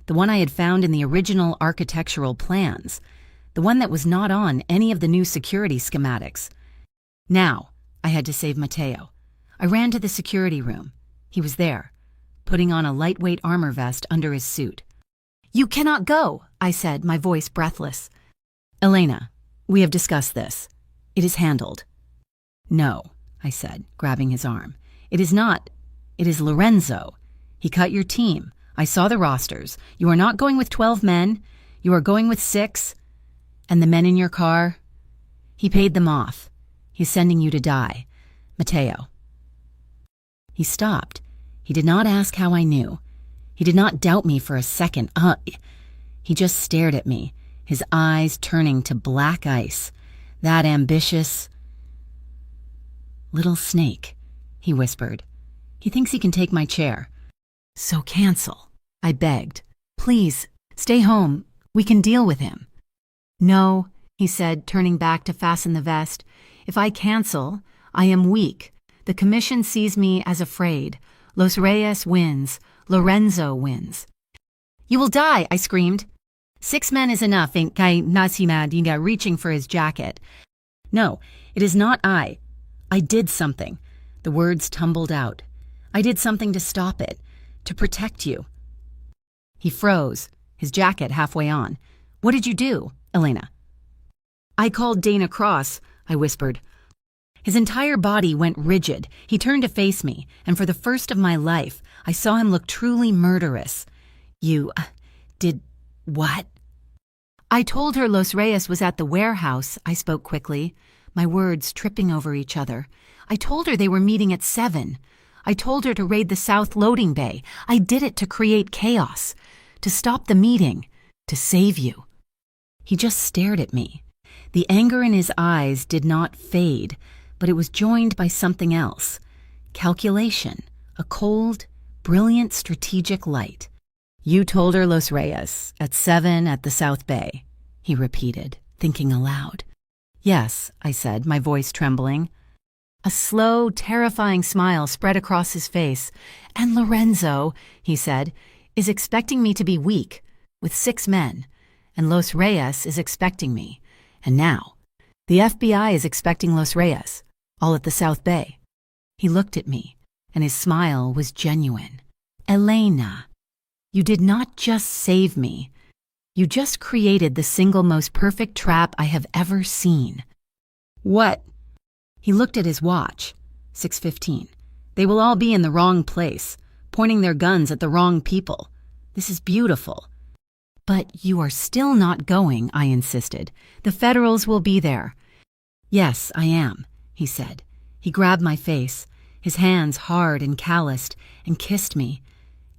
the one I had found in the original architectural plans, the one that was not on any of the new security schematics. Now, I had to save Mateo. I ran to the security room. He was there, putting on a lightweight armor vest under his suit. You cannot go, I said, my voice breathless. Elena, we have discussed this. It is handled. No, I said, grabbing his arm. It is not. It is Lorenzo. He cut your team. I saw the rosters. You are not going with 12 men. You are going with 6. And the men in your car? He paid them off. He's sending you to die. Mateo. He stopped. He did not ask how I knew. He did not doubt me for a second. He just stared at me, his eyes turning to black ice. That ambitious little snake, he whispered. He thinks he can take my chair. So cancel, I begged. Please, stay home. We can deal with him. No, he said, turning back to fasten the vest. If I cancel, I am weak. The commission sees me as afraid. Los Reyes wins. Lorenzo wins. You will die, I screamed. 6 men is enough, ain't kay nasimad reaching for his jacket. No, it is not I. I did something. The words tumbled out. I did something to stop it, to protect you. He froze, his jacket halfway on. What did you do, Elena? I called Dana Cross, I whispered. His entire body went rigid. He turned to face me, and for the first of my life, I saw him look truly murderous. You did what? I told her Los Reyes was at the warehouse, I spoke quickly. my words tripping over each other. I told her they were meeting at 7. I told her to raid the South Loading Bay. I did it to create chaos, to stop the meeting, to save you. He just stared at me. The anger in his eyes did not fade, but it was joined by something else. Calculation, a cold, brilliant strategic light. You told her Los Reyes, at 7 at the South Bay, he repeated, thinking aloud. Yes, I said, my voice trembling. A slow, terrifying smile spread across his face. And Lorenzo, he said, is expecting me to be weak, with 6 men, and Los Reyes is expecting me. And now, the FBI is expecting Los Reyes, all at the South Bay. He looked at me, and his smile was genuine. Elena, you did not just save me. You just created the single most perfect trap I have ever seen. What? He looked at his watch. 6:15. They will all be in the wrong place, pointing their guns at the wrong people. This is beautiful. But you are still not going, I insisted. The Federals will be there. Yes, I am, he said. He grabbed my face, his hands hard and calloused, and kissed me.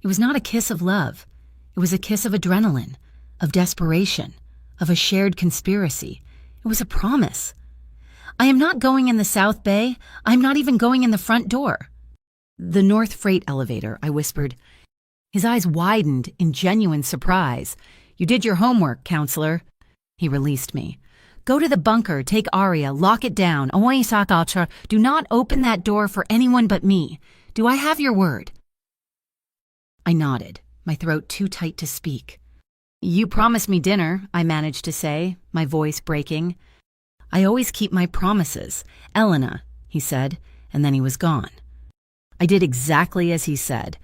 It was not a kiss of love. It was a kiss of adrenaline, of desperation, of a shared conspiracy. It was a promise. I am not going in the South Bay. I'm not even going in the front door. The North Freight elevator, I whispered. His eyes widened in genuine surprise. You did your homework, counselor. He released me. Go to the bunker, take Aria, lock it down. Do not open that door for anyone but me. Do I have your word? I nodded, my throat too tight to speak. You promised me dinner, I managed to say, my voice breaking. I always keep my promises. Elena, he said, and then he was gone. I did exactly as he said.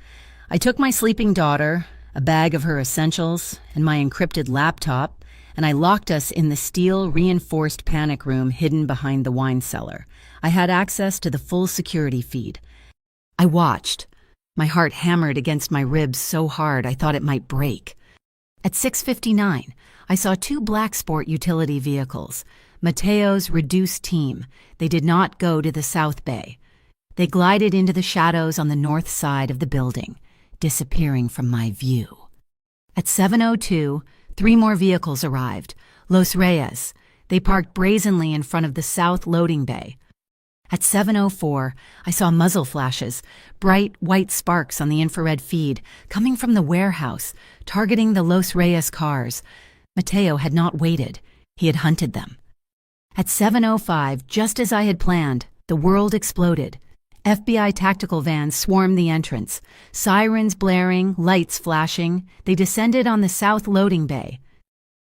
I took my sleeping daughter, a bag of her essentials, and my encrypted laptop, and I locked us in the steel-reinforced panic room hidden behind the wine cellar. I had access to the full security feed. I watched. My heart hammered against my ribs so hard I thought it might break. At 6:59, I saw 2 black sport utility vehicles. Mateo's reduced team. They did not go to the South Bay. They glided into the shadows on the north side of the building, disappearing from my view. At 7:02, 3 more vehicles arrived. Los Reyes. They parked brazenly in front of the South Loading Bay. At 7:04, I saw muzzle flashes, bright white sparks on the infrared feed, coming from the warehouse, targeting the Los Reyes cars. Mateo had not waited. He had hunted them. At 7:05, just as I had planned, the world exploded. FBI tactical vans swarmed the entrance. Sirens blaring, lights flashing. They descended on the South Loading Bay.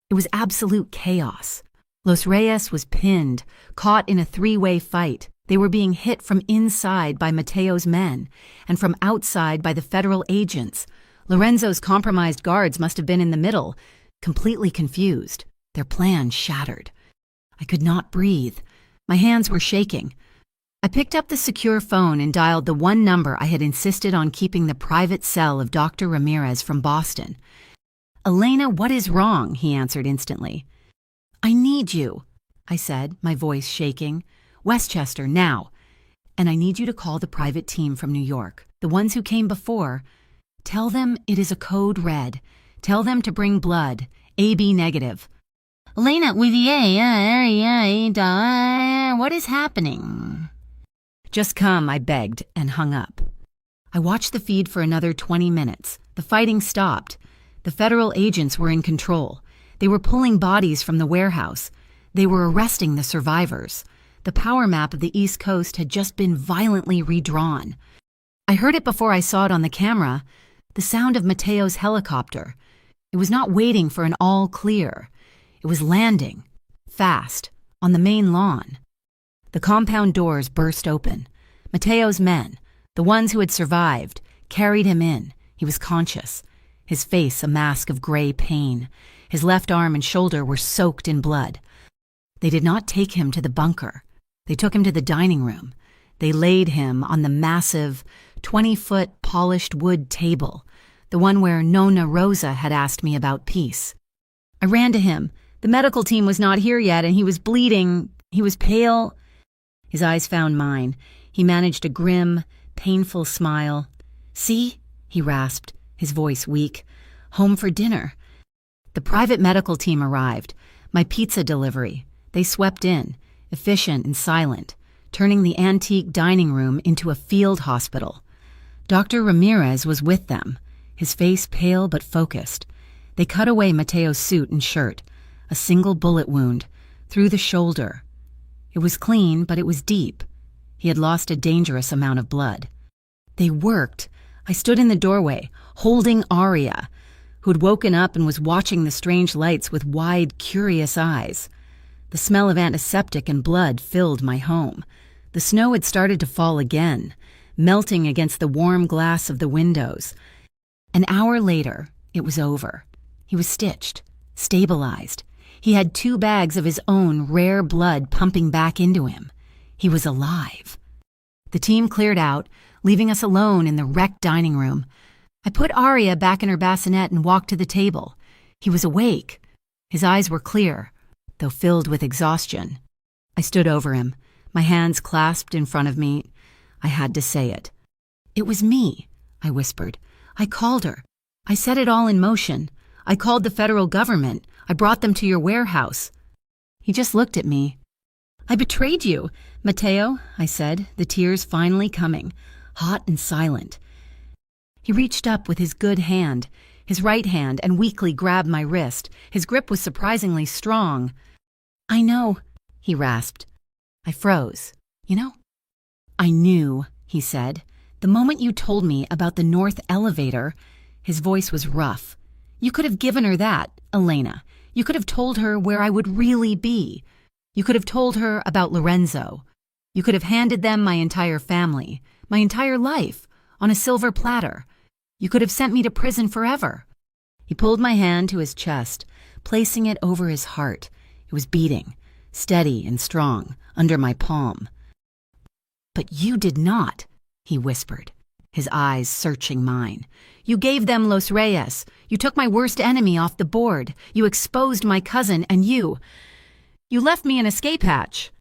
It was absolute chaos. Los Reyes was pinned, caught in a 3-way fight. They were being hit from inside by Mateo's men, and from outside by the federal agents. Lorenzo's compromised guards must have been in the middle, completely confused. Their plan shattered. I could not breathe. My hands were shaking. I picked up the secure phone and dialed the one number I had insisted on keeping the private cell of Dr. Ramirez from Boston. Elena, what is wrong? He answered instantly. I need you, I said, my voice shaking. Westchester, now. And I need you to call the private team from New York, the ones who came before. Tell them it is a code red. Tell them to bring blood, AB negative. Elena, with what is happening? Just come, I begged, and hung up. I watched the feed for another 20 minutes. The fighting stopped. The federal agents were in control. They were pulling bodies from the warehouse. They were arresting the survivors. The power map of the East Coast had just been violently redrawn. I heard it before I saw it on the camera, the sound of Mateo's helicopter. It was not waiting for an all clear. It was landing, fast, on the main lawn. The compound doors burst open. Mateo's men, the ones who had survived, carried him in. He was conscious, his face a mask of gray pain. His left arm and shoulder were soaked in blood. They did not take him to the bunker. They took him to the dining room. They laid him on the massive 20-foot polished wood table, the one where Nona Rosa had asked me about peace. I ran to him. The medical team was not here yet, and he was bleeding. He was pale. His eyes found mine. He managed a grim, painful smile. "See?" he rasped, his voice weak. "Home for dinner." The private medical team arrived. My pizza delivery. They swept in, efficient and silent, turning the antique dining room into a field hospital. Dr. Ramirez was with them, his face pale but focused. They cut away Mateo's suit and shirt, a single bullet wound, through the shoulder. It was clean, but it was deep. He had lost a dangerous amount of blood. They worked. I stood in the doorway, holding Aria, who had woken up and was watching the strange lights with wide, curious eyes. The smell of antiseptic and blood filled my home. The snow had started to fall again, melting against the warm glass of the windows. An hour later, it was over. He was stitched, stabilized. He had 2 bags of his own rare blood pumping back into him. He was alive. The team cleared out, leaving us alone in the wrecked dining room. I put Aria back in her bassinet and walked to the table. He was awake. His eyes were clear, though filled with exhaustion. I stood over him, my hands clasped in front of me. I had to say it. "It was me," I whispered. "I called her. I set it all in motion. I called the federal government. I brought them to your warehouse." He just looked at me. "I betrayed you, Mateo," I said, the tears finally coming, hot and silent. He reached up with his good hand, his right hand, and weakly grabbed my wrist. His grip was surprisingly strong. "I know," he rasped. I froze. "You know?" "I knew," he said. "The moment you told me about the north elevator," his voice was rough. "You could have given her that, Elena. You could have told her where I would really be. You could have told her about Lorenzo. You could have handed them my entire family, my entire life, on a silver platter. You could have sent me to prison forever." He pulled my hand to his chest, placing it over his heart. It was beating, steady and strong, under my palm. "But you did not," he whispered, his eyes searching mine. "You gave them Los Reyes. You took my worst enemy off the board. You exposed my cousin, and you left me an escape hatch."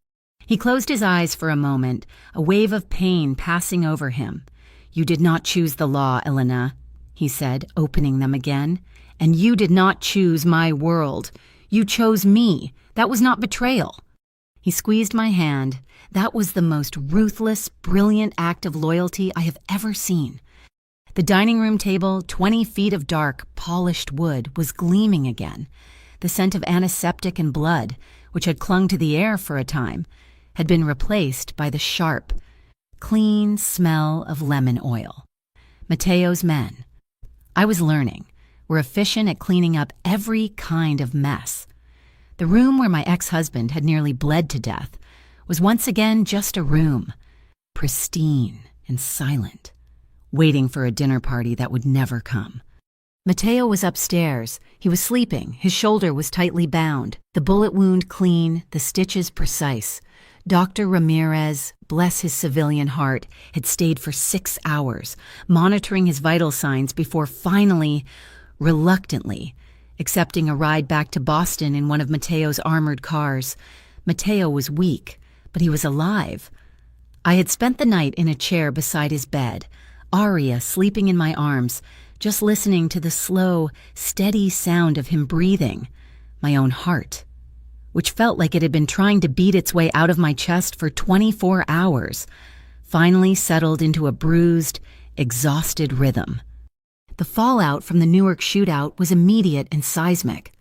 He closed his eyes for a moment, a wave of pain passing over him. "You did not choose the law, Elena," he said, opening them again. "And you did not choose my world. You chose me. That was not betrayal." He squeezed my hand. That was the most ruthless, brilliant act of loyalty I have ever seen. The dining room table, 20 feet of dark, polished wood, was gleaming again. The scent of antiseptic and blood, which had clung to the air for a time, had been replaced by the sharp, clean smell of lemon oil. Mateo's men, I was learning, were efficient at cleaning up every kind of mess. The room where my ex-husband had nearly bled to death was once again just a room, pristine and silent, waiting for a dinner party that would never come. Mateo was upstairs. He was sleeping. His shoulder was tightly bound, the bullet wound clean, the stitches precise. Dr. Ramirez, bless his civilian heart, had stayed for 6 hours, monitoring his vital signs before finally, reluctantly, accepting a ride back to Boston in one of Mateo's armored cars. Mateo was weak, but he was alive. I had spent the night in a chair beside his bed, Aria sleeping in my arms, just listening to the slow, steady sound of him breathing, my own heart, which felt like it had been trying to beat its way out of my chest for 24 hours, finally settled into a bruised, exhausted rhythm. The fallout from the Newark shootout was immediate and seismic.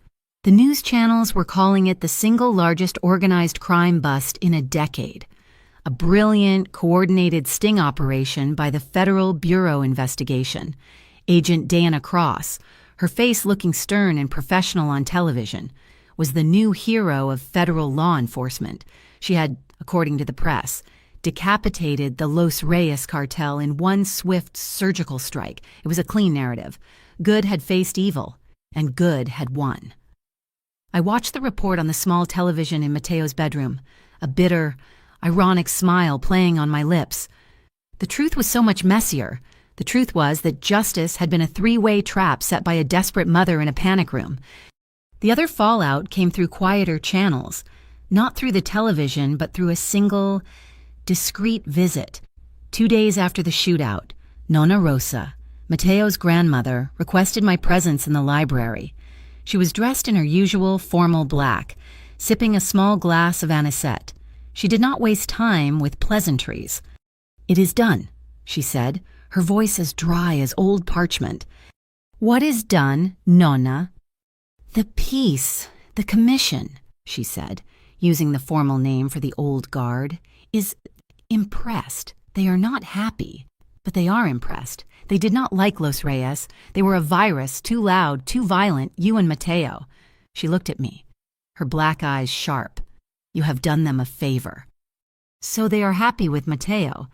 The news channels were calling it the single largest organized crime bust in a decade, a brilliant, coordinated sting operation by the Federal Bureau Investigation. Agent Dana Cross, her face looking stern and professional on television, was the new hero of federal law enforcement. She had, according to the press, decapitated the Los Reyes cartel in one swift surgical strike. It was a clean narrative. Good had faced evil, and good had won. I watched the report on the small television in Mateo's bedroom, a bitter, ironic smile playing on my lips. The truth was so much messier. The truth was that justice had been a 3-way trap set by a desperate mother in a panic room. The other fallout came through quieter channels, not through the television, but through a single, discreet visit. 2 days after the shootout, Nonna Rosa, Mateo's grandmother, requested my presence in the library. She was dressed in her usual formal black, sipping a small glass of anisette. She did not waste time with pleasantries. "It is done," she said, her voice as dry as old parchment. "What is done, Nonna?" "The peace, the commission," she said, using the formal name for the old guard, "is impressed. They are not happy, but they are impressed. They did not like Los Reyes. They were a virus, too loud, too violent, you and Mateo." She looked at me, her black eyes sharp. "You have done them a favor." "So they are happy with Mateo?"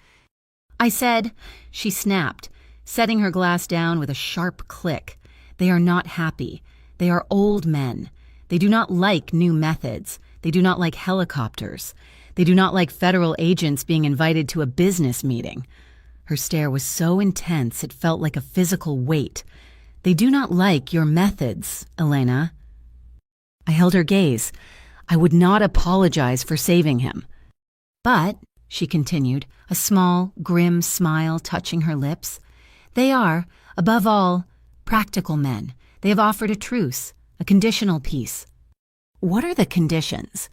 I said. She snapped, setting her glass down with a sharp click. "They are not happy. They are old men. They do not like new methods. They do not like helicopters. They do not like federal agents being invited to a business meeting." Her stare was so intense it felt like a physical weight. "They do not like your methods, Elena." I held her gaze. I would not apologize for saving him. "But," she continued, a small, grim smile touching her lips, "they are, above all, practical men. They have offered a truce, a conditional peace." "What are the conditions?"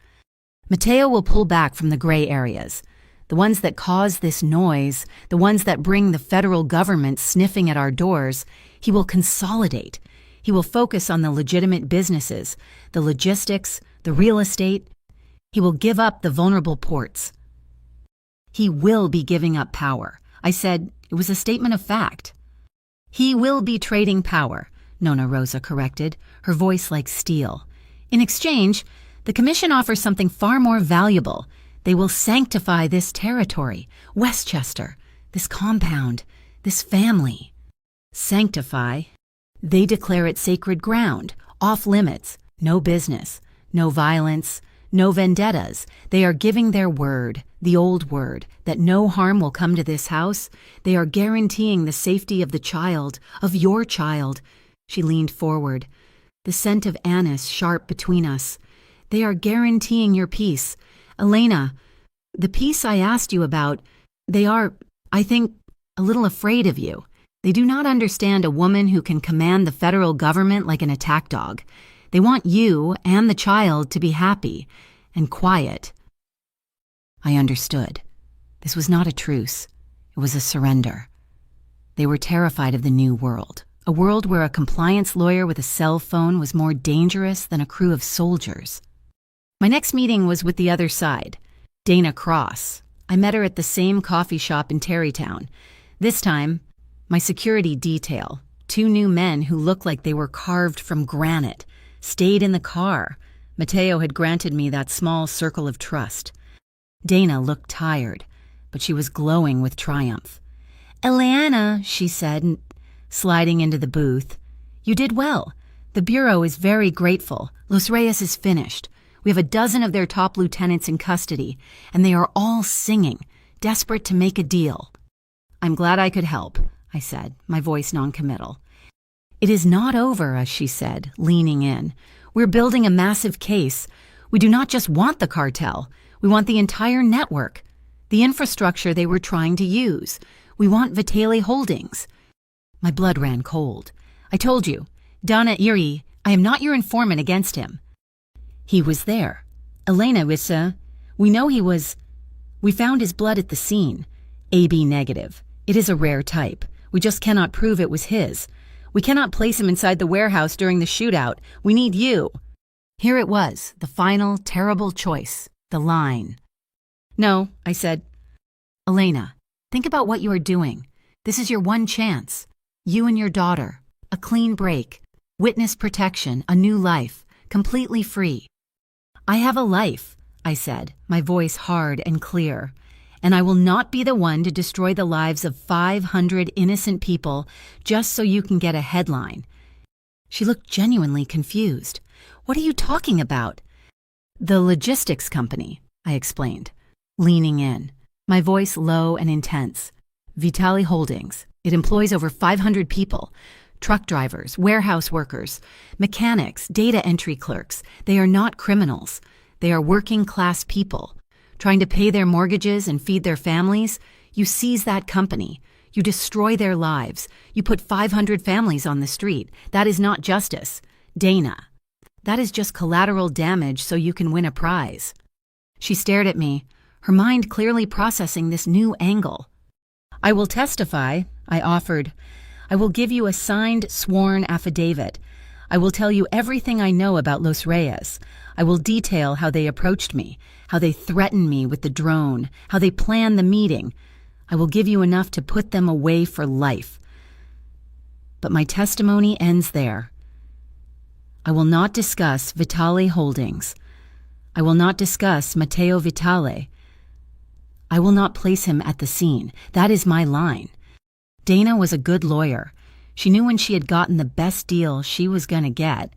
"Mateo will pull back from the gray areas. The ones that cause this noise, the ones that bring the federal government sniffing at our doors, he will consolidate. He will focus on the legitimate businesses, the logistics, the real estate. He will give up the vulnerable ports." "He will be giving up power." I said. It was a statement of fact. "He will be trading power," Nonna Rosa corrected, her voice like steel. "In exchange, the commission offers something far more valuable. They will sanctify this territory, Westchester, this compound, this family." Sanctify? They declare it sacred ground, off limits, no business, no violence, no vendettas. They are giving their word, the old word, that no harm will come to this house. They are guaranteeing the safety of the child, of your child. She leaned forward, the scent of anise sharp between us. "They are guaranteeing your peace. Elena, the peace I asked you about, they are, I think, a little afraid of you. They do not understand a woman who can command the federal government like an attack dog. They want you and the child to be happy and quiet." I understood. This was not a truce. It was a surrender. They were terrified of the new world, a world where a compliance lawyer with a cell phone was more dangerous than a crew of soldiers. My next meeting was with the other side, Dana Cross. I met her at the same coffee shop in Terrytown. This time, my security detail, 2 new men who looked like they were carved from granite, stayed in the car. Mateo had granted me that small circle of trust. Dana looked tired, but she was glowing with triumph. "Eliana," she said, sliding into the booth, "you did well. The Bureau is very grateful. Los Reyes is finished. We have a dozen of their top lieutenants in custody, and they are all singing, desperate to make a deal." "I'm glad I could help," I said, my voice noncommittal. "It is not over," as she said, leaning in. "We're building a massive case. We do not just want the cartel. We want the entire network, the infrastructure they were trying to use. We want Vitale Holdings." My blood ran cold. "I told you, Donna Erie, I am not your informant against him." "He was there. Elena Wissa, we know he was. We found his blood at the scene. AB negative. It is a rare type. We just cannot prove it was his. We cannot place him inside the warehouse during the shootout. We need you." Here it was, the final, terrible choice, the line. "No," I said. "Elena, think about what you are doing. This is your one chance. You and your daughter. A clean break. Witness protection. A new life. Completely free." "I have a life," I said, my voice hard and clear. "And I will not be the one to destroy the lives of 500 innocent people just so you can get a headline." She looked genuinely confused. "What are you talking about?" "The logistics company," I explained, leaning in, my voice low and intense. "Vitale Holdings. It employs over 500 people. Truck drivers, warehouse workers, mechanics, data entry clerks. They are not criminals. They are working class people. trying to pay their mortgages and feed their families, you seize that company. You destroy their lives. You put 500 families on the street. That is not justice. Dana, that is just collateral damage so you can win a prize. She stared at me, her mind clearly processing this new angle. I will testify, I offered. I will give you a signed, sworn affidavit. I will tell you everything I know about Los Reyes. I will detail how they approached me, how they threatened me with the drone, how they planned the meeting. I will give you enough to put them away for life. But my testimony ends there. I will not discuss Vitale Holdings. I will not discuss Matteo Vitale. I will not place him at the scene. That is my line. Dana was a good lawyer. She knew when she had gotten the best deal she was going to get.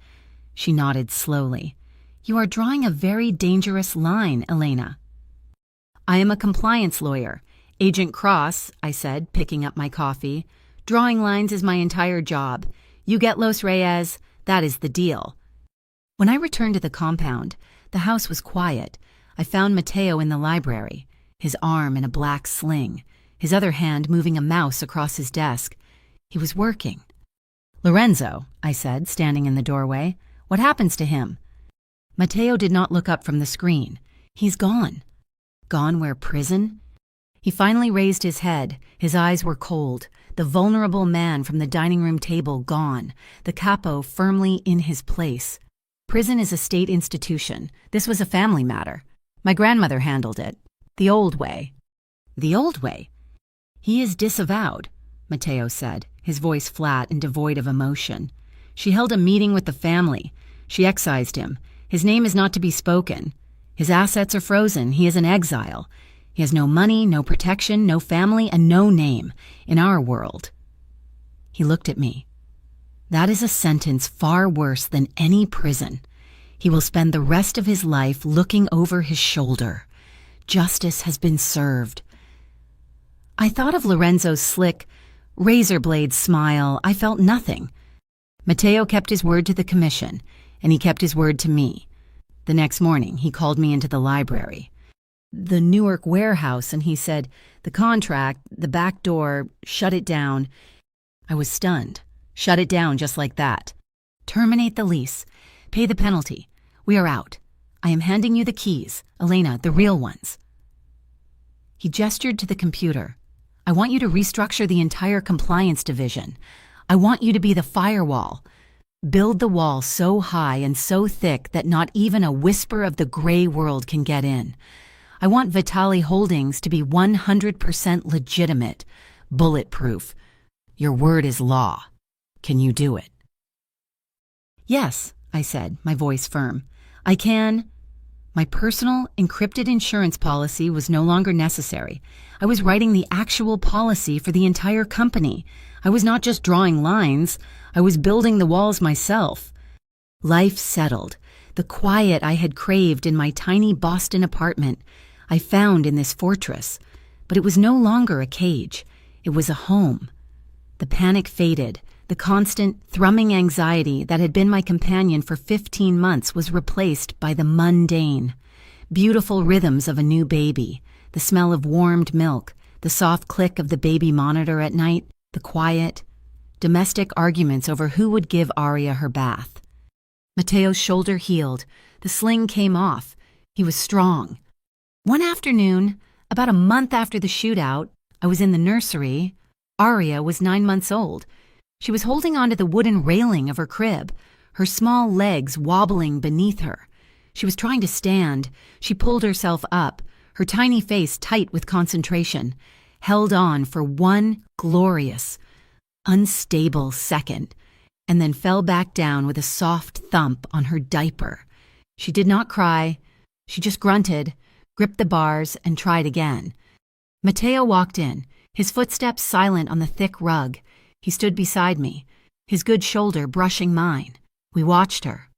She nodded slowly. You are drawing a very dangerous line, Elena. I am a compliance lawyer. Agent Cross, I said, picking up my coffee. Drawing lines is my entire job. You get Los Reyes, that is the deal. When I returned to the compound, the house was quiet. I found Matteo in the library, his arm in a black sling, his other hand moving a mouse across his desk. He was working. Lorenzo, I said, standing in the doorway, what happens to him? Matteo did not look up from the screen. He's gone. Gone where, prison? He finally raised his head. His eyes were cold. The vulnerable man from the dining room table gone. The capo firmly in his place. Prison is a state institution. This was a family matter. My grandmother handled it. The old way. The old way? He is disavowed, Matteo said, his voice flat and devoid of emotion. She held a meeting with the family. She excised him. His name is not to be spoken. His assets are frozen. He is in exile. He has no money, no protection, no family, and no name in our world. He looked at me. That is a sentence far worse than any prison. He will spend the rest of his life looking over his shoulder. Justice has been served. I thought of Lorenzo's slick, razor-blade smile. I felt nothing. Matteo kept his word to the commission, and he kept his word to me. The next morning, he called me into the library. The Newark warehouse, and he said, the contract, the back door, shut it down. I was stunned. Shut it down just like that. Terminate the lease. Pay the penalty. We are out. I am handing you the keys, Elena, the real ones. He gestured to the computer. I want you to restructure the entire compliance division. I want you to be the firewall. Build the wall so high and so thick that not even a whisper of the gray world can get in. I want Vitale Holdings to be 100% legitimate, bulletproof. Your word is law. Can you do it? Yes, I said, my voice firm. I can. My personal, encrypted insurance policy was no longer necessary. I was writing the actual policy for the entire company. I was not just drawing lines. I was building the walls myself. Life settled. The quiet I had craved in my tiny Boston apartment, I found in this fortress. But it was no longer a cage. It was a home. The panic faded. The constant, thrumming anxiety that had been my companion for 15 months was replaced by the mundane. Beautiful rhythms of a new baby, the smell of warmed milk, the soft click of the baby monitor at night, the quiet, domestic arguments over who would give Aria her bath. Matteo's shoulder healed. The sling came off. He was strong. One afternoon, about a month after the shootout, I was in the nursery. Aria was 9 months old. She was holding onto the wooden railing of her crib, her small legs wobbling beneath her. She was trying to stand. She pulled herself up, her tiny face tight with concentration, held on for one glorious, unstable second, and then fell back down with a soft thump on her diaper. She did not cry. She just grunted, gripped the bars, and tried again. Matteo walked in, his footsteps silent on the thick rug. He stood beside me, his good shoulder brushing mine. We watched her.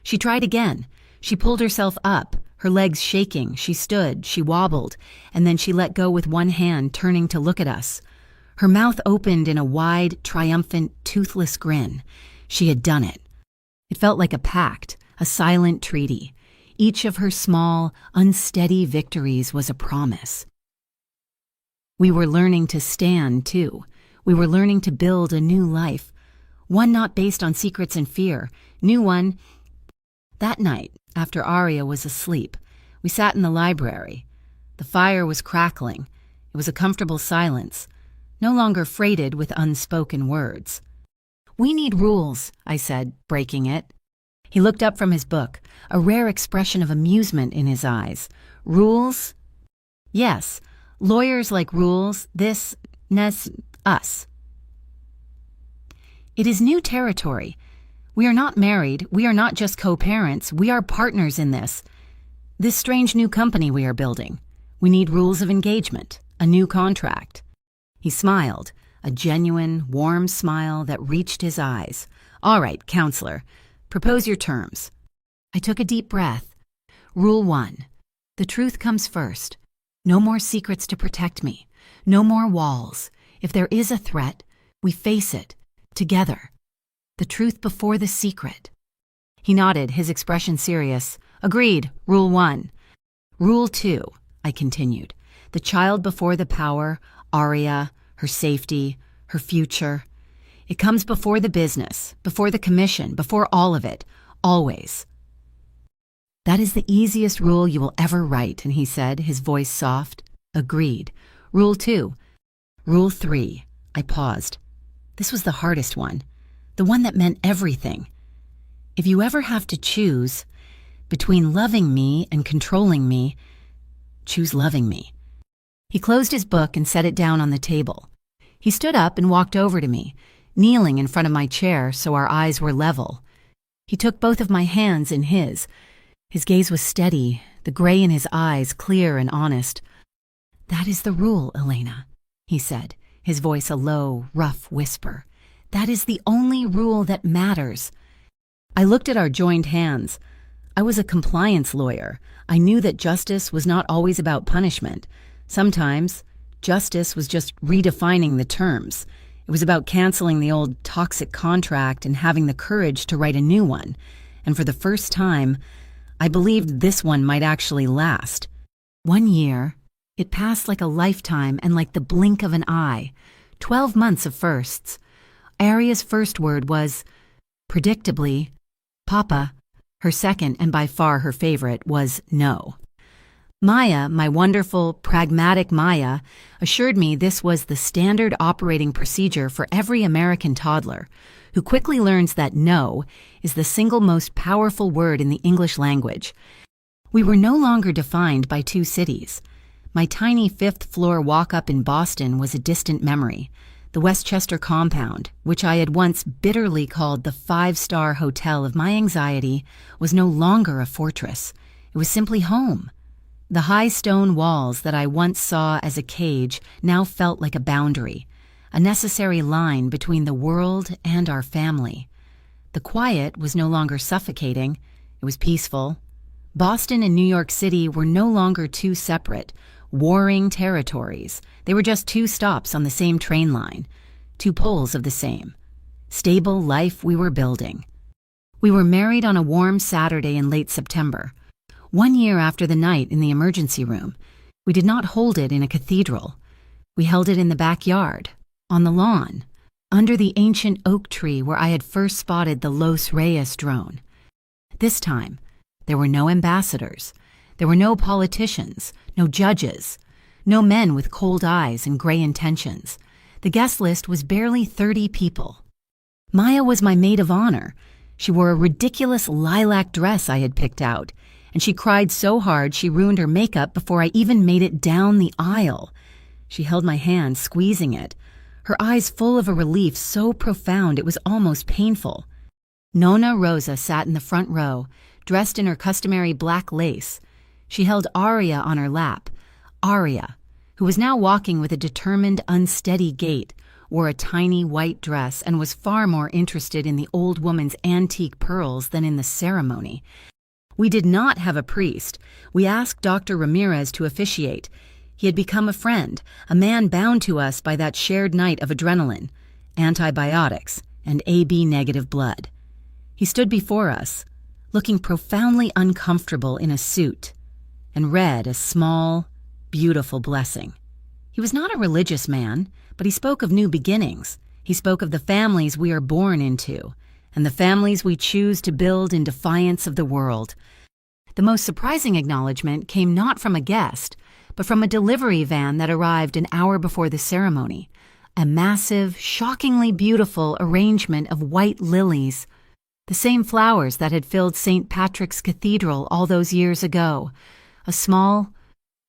She tried again. She pulled herself up, her legs shaking. She stood, she wobbled, and then she let go with one hand, turning to look at us. Her mouth opened in a wide, triumphant, toothless grin. She had done it. It felt like a pact, a silent treaty. Each of her small, unsteady victories was a promise. We were learning to stand, too. We were learning to build a new life, one not based on secrets and fear, new one. That night, after Aria was asleep, we sat in the library. The fire was crackling. It was a comfortable silence, no longer freighted with unspoken words. "We need rules," I said, breaking it. He looked up from his book, a rare expression of amusement in his eyes. "Rules?" "Yes, lawyers like rules, us." "It is new territory. We are not married, we are not just co-parents, we are partners in this strange new company we are building. We need rules of engagement, a new contract." He smiled, a genuine, warm smile that reached his eyes. "All right, counselor, propose your terms." I took a deep breath. Rule 1. The truth comes first. No more secrets to protect me. No more walls. If there is a threat, we face it, together. The truth before the secret. He nodded, his expression serious. "Agreed, Rule 1. Rule 2, I continued. The child before the power, Aria, her safety, her future. It comes before the business, before the commission, before all of it, always." "That is the easiest rule you will ever write," and he said, his voice soft. "Agreed. Rule 2. Rule 3. I paused. This was the hardest one, the one that meant everything. "If you ever have to choose between loving me and controlling me, choose loving me." He closed his book and set it down on the table. He stood up and walked over to me, kneeling in front of my chair so our eyes were level. He took both of my hands in his. His gaze was steady, the gray in his eyes clear and honest. "That is the rule, Elena," he said, his voice a low, rough whisper. "That is the only rule that matters." I looked at our joined hands. I was a compliance lawyer. I knew that justice was not always about punishment. Sometimes, justice was just redefining the terms. It was about canceling the old toxic contract and having the courage to write a new one. And for the first time, I believed this one might actually last. 1 year, it passed like a lifetime and like the blink of an eye. 12 months of firsts. Aria's first word was, predictably, Papa. Her second, and by far her favorite, was no. Maya, my wonderful, pragmatic Maya, assured me this was the standard operating procedure for every American toddler, who quickly learns that no is the single most powerful word in the English language. We were no longer defined by 2 cities. My tiny 5th-floor walk-up in Boston was a distant memory. The Westchester compound, which I had once bitterly called the 5-star hotel of my anxiety, was no longer a fortress. It was simply home. The high stone walls that I once saw as a cage now felt like a boundary, a necessary line between the world and our family. The quiet was no longer suffocating. It was peaceful. Boston and New York City were no longer 2 separate, warring territories. They were just 2 stops on the same train line, 2 poles of the same stable life we were building. We were married on a warm Saturday in late September, 1 year after the night in the emergency room. We did not hold it in a cathedral. We held it in the backyard, on the lawn, under the ancient oak tree where I had first spotted the Los Reyes drone. This time, there were no ambassadors. There were no politicians, no judges, no men with cold eyes and gray intentions. The guest list was barely 30 people. Maya was my maid of honor. She wore a ridiculous lilac dress I had picked out, and she cried so hard she ruined her makeup before I even made it down the aisle. She held my hand, squeezing it, her eyes full of a relief so profound it was almost painful. Nonna Rosa sat in the front row, dressed in her customary black lace. She held Aria on her lap. Aria, who was now walking with a determined, unsteady gait, wore a tiny white dress and was far more interested in the old woman's antique pearls than in the ceremony. We did not have a priest. We asked Dr. Ramirez to officiate. He had become a friend, a man bound to us by that shared night of adrenaline, antibiotics, and AB-negative blood. He stood before us, looking profoundly uncomfortable in a suit, and read a small, beautiful blessing. He was not a religious man, but he spoke of new beginnings. He spoke of the families we are born into, and the families we choose to build in defiance of the world. The most surprising acknowledgement came not from a guest, but from a delivery van that arrived an hour before the ceremony. A massive, shockingly beautiful arrangement of white lilies, the same flowers that had filled St. Patrick's Cathedral all those years ago. A small,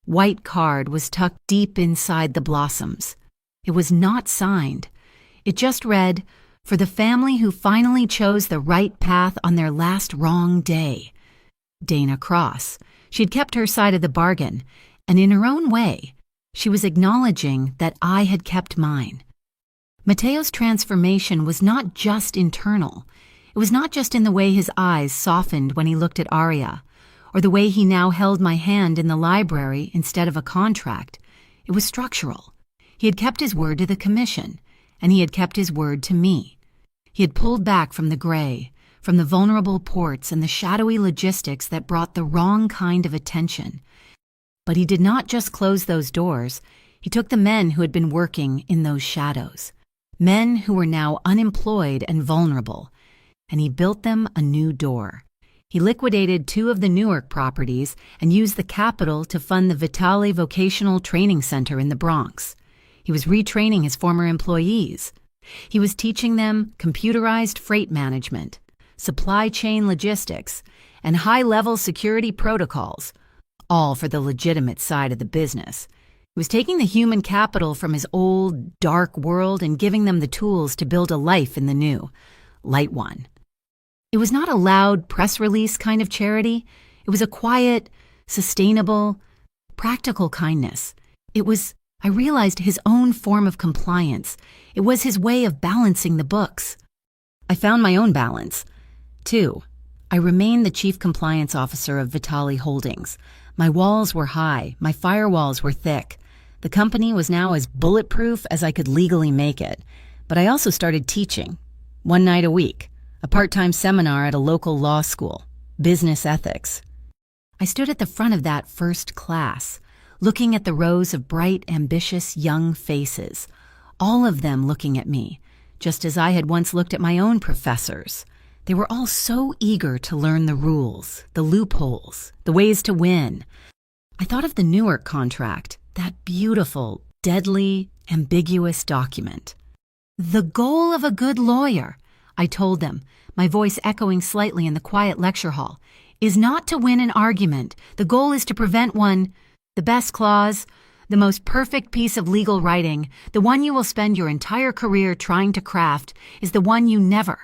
white card was tucked deep inside the blossoms. It was not signed. It just read, "For the family who finally chose the right path on their last wrong day." Dana Cross. She had kept her side of the bargain, and in her own way, she was acknowledging that I had kept mine. Mateo's transformation was not just internal. It was not just in the way his eyes softened when he looked at Aria, or the way he now held my hand in the library instead of a contract. It was structural. He had kept his word to the commission, and he had kept his word to me. He had pulled back from the gray, from the vulnerable ports and the shadowy logistics that brought the wrong kind of attention. But he did not just close those doors. He took the men who had been working in those shadows, men who were now unemployed and vulnerable, and he built them a new door. He liquidated 2 of the Newark properties and used the capital to fund the Vitale Vocational Training Center in the Bronx. He was retraining his former employees. He was teaching them computerized freight management, supply chain logistics, and high-level security protocols, all for the legitimate side of the business. He was taking the human capital from his old, dark world and giving them the tools to build a life in the new, light one. It was not a loud press release kind of charity. It was a quiet, sustainable, practical kindness. It was, I realized, his own form of compliance. It was his way of balancing the books. I found my own balance. 2. I remained the chief compliance officer of Vitale Holdings. My walls were high. My firewalls were thick. The company was now as bulletproof as I could legally make it. But I also started teaching, 1 night a week, a part-time seminar at a local law school, business ethics. I stood at the front of that first class, looking at the rows of bright, ambitious young faces, all of them looking at me, just as I had once looked at my own professors. They were all so eager to learn the rules, the loopholes, the ways to win. I thought of the Newark contract, that beautiful, deadly, ambiguous document. The goal of a good lawyer, I told them, my voice echoing slightly in the quiet lecture hall, is not to win an argument. The goal is to prevent one. The best clause, the most perfect piece of legal writing, the one you will spend your entire career trying to craft, is the one you never,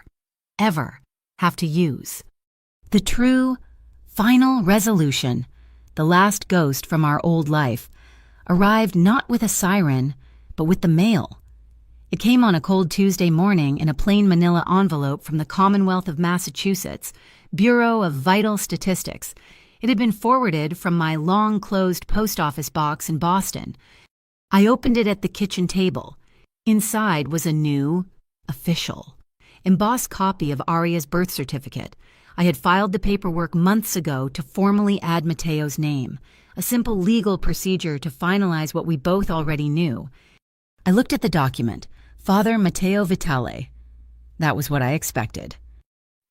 ever have to use. The true, final resolution, the last ghost from our old life, arrived not with a siren, but with the mail. It came on a cold Tuesday morning in a plain manila envelope from the Commonwealth of Massachusetts, Bureau of Vital Statistics. It had been forwarded from my long-closed post office box in Boston. I opened it at the kitchen table. Inside was a new, official, embossed copy of Aria's birth certificate. I had filed the paperwork months ago to formally add Mateo's name, a simple legal procedure to finalize what we both already knew. I looked at the document, Father Matteo Vitale. That was what I expected.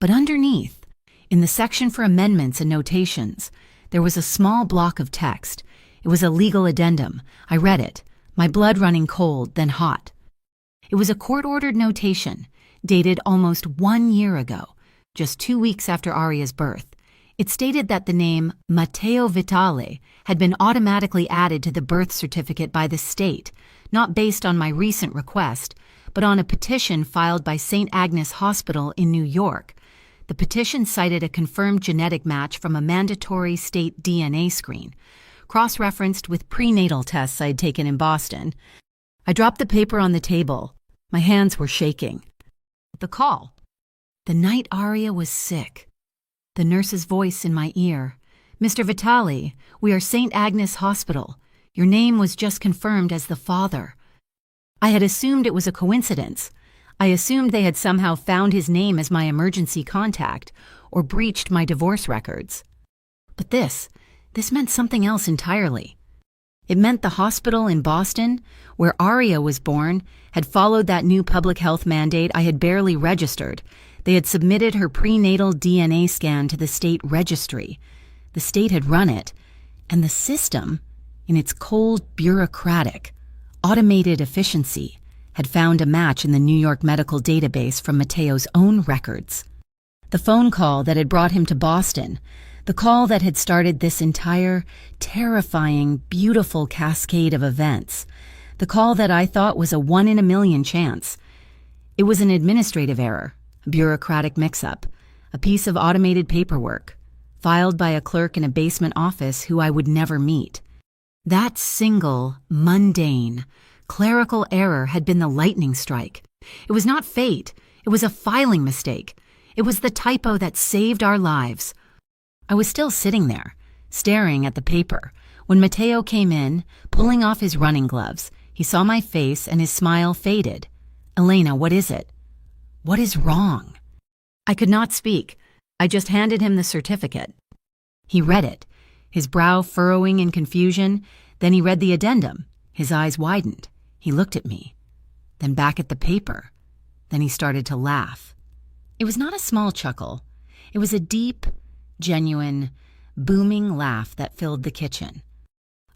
But underneath, in the section for amendments and notations, there was a small block of text. It was a legal addendum. I read it, my blood running cold, then hot. It was a court-ordered notation, dated almost 1 year ago, just 2 weeks after Aria's birth. It stated that the name Matteo Vitale had been automatically added to the birth certificate by the state, not based on my recent request, but on a petition filed by St. Agnes Hospital in New York. The petition cited a confirmed genetic match from a mandatory state DNA screen, cross-referenced with prenatal tests I had taken in Boston. I dropped the paper on the table. My hands were shaking. The call. The night Aria was sick. The nurse's voice in my ear. Mr. Vitale, we are St. Agnes Hospital. Your name was just confirmed as the father. I had assumed it was a coincidence. I assumed they had somehow found his name as my emergency contact, or breached my divorce records. But this meant something else entirely. It meant the hospital in Boston, where Aria was born, had followed that new public health mandate I had barely registered. They had submitted her prenatal DNA scan to the state registry. The state had run it, and the system, in its cold, bureaucratic, automated efficiency, had found a match in the New York medical database from Mateo's own records. The phone call that had brought him to Boston, the call that had started this entire, terrifying, beautiful cascade of events, the call that I thought was a 1 in a million chance. It was an administrative error, a bureaucratic mix-up, a piece of automated paperwork, filed by a clerk in a basement office who I would never meet. That single, mundane, clerical error had been the lightning strike. It was not fate. It was a filing mistake. It was the typo that saved our lives. I was still sitting there, staring at the paper, when Mateo came in, pulling off his running gloves. He saw my face and his smile faded. "Elena, what is it? What is wrong?" I could not speak. I just handed him the certificate. He read it, his brow furrowing in confusion. Then he read the addendum. His eyes widened. He looked at me, then back at the paper. Then he started to laugh. It was not a small chuckle. It was a deep, genuine, booming laugh that filled the kitchen.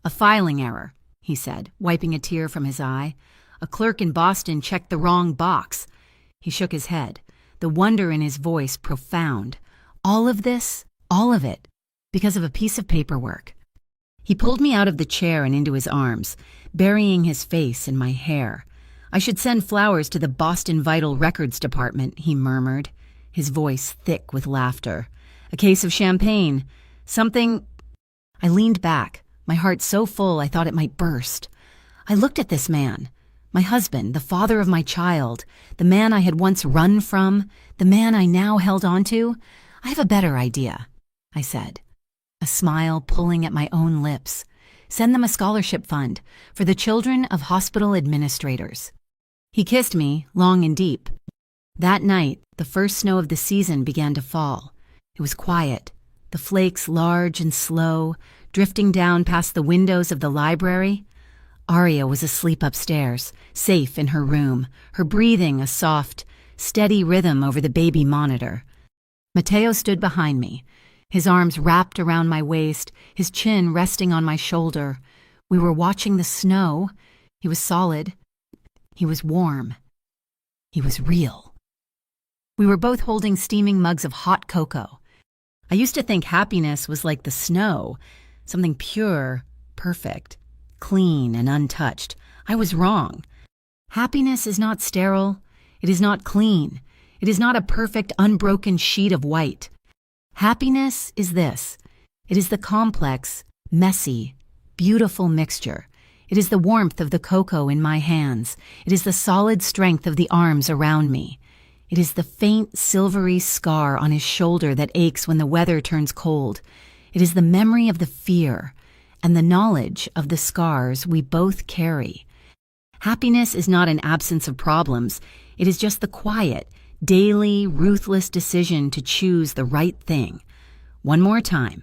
"A filing error," he said, wiping a tear from his eye. "A clerk in Boston checked the wrong box." He shook his head, the wonder in his voice profound. All of this, all of it, because of a piece of paperwork. He pulled me out of the chair and into his arms, burying his face in my hair. "I should send flowers to the Boston Vital Records Department," he murmured, his voice thick with laughter. "A case of champagne. Something—" I leaned back, my heart so full I thought it might burst. I looked at this man, my husband, the father of my child, the man I had once run from, the man I now held on to. "I have a better idea," I said, a smile pulling at my own lips. "Send them a scholarship fund for the children of hospital administrators." He kissed me, long and deep. That night, the first snow of the season began to fall. It was quiet, the flakes large and slow, drifting down past the windows of the library. Aria was asleep upstairs, safe in her room, her breathing a soft, steady rhythm over the baby monitor. Mateo stood behind me, his arms wrapped around my waist, his chin resting on my shoulder. We were watching the snow. He was solid. He was warm. He was real. We were both holding steaming mugs of hot cocoa. I used to think happiness was like the snow, something pure, perfect, clean, and untouched. I was wrong. Happiness is not sterile. It is not clean. It is not a perfect, unbroken sheet of white. Happiness is this. It is the complex, messy, beautiful mixture. It is the warmth of the cocoa in my hands. It is the solid strength of the arms around me. It is the faint, silvery scar on his shoulder that aches when the weather turns cold. It is the memory of the fear and the knowledge of the scars we both carry. Happiness is not an absence of problems. It is just the quiet, daily, ruthless decision to choose the right thing. One more time,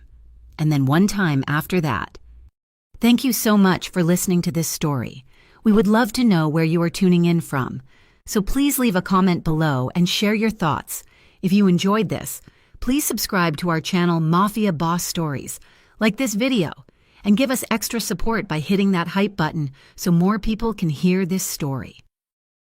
and then one time after that. Thank you so much for listening to this story. We would love to know where you are tuning in from. So please leave a comment below and share your thoughts. If you enjoyed this, please subscribe to our channel Mafia Boss Stories, like this video, and give us extra support by hitting that hype button so more people can hear this story.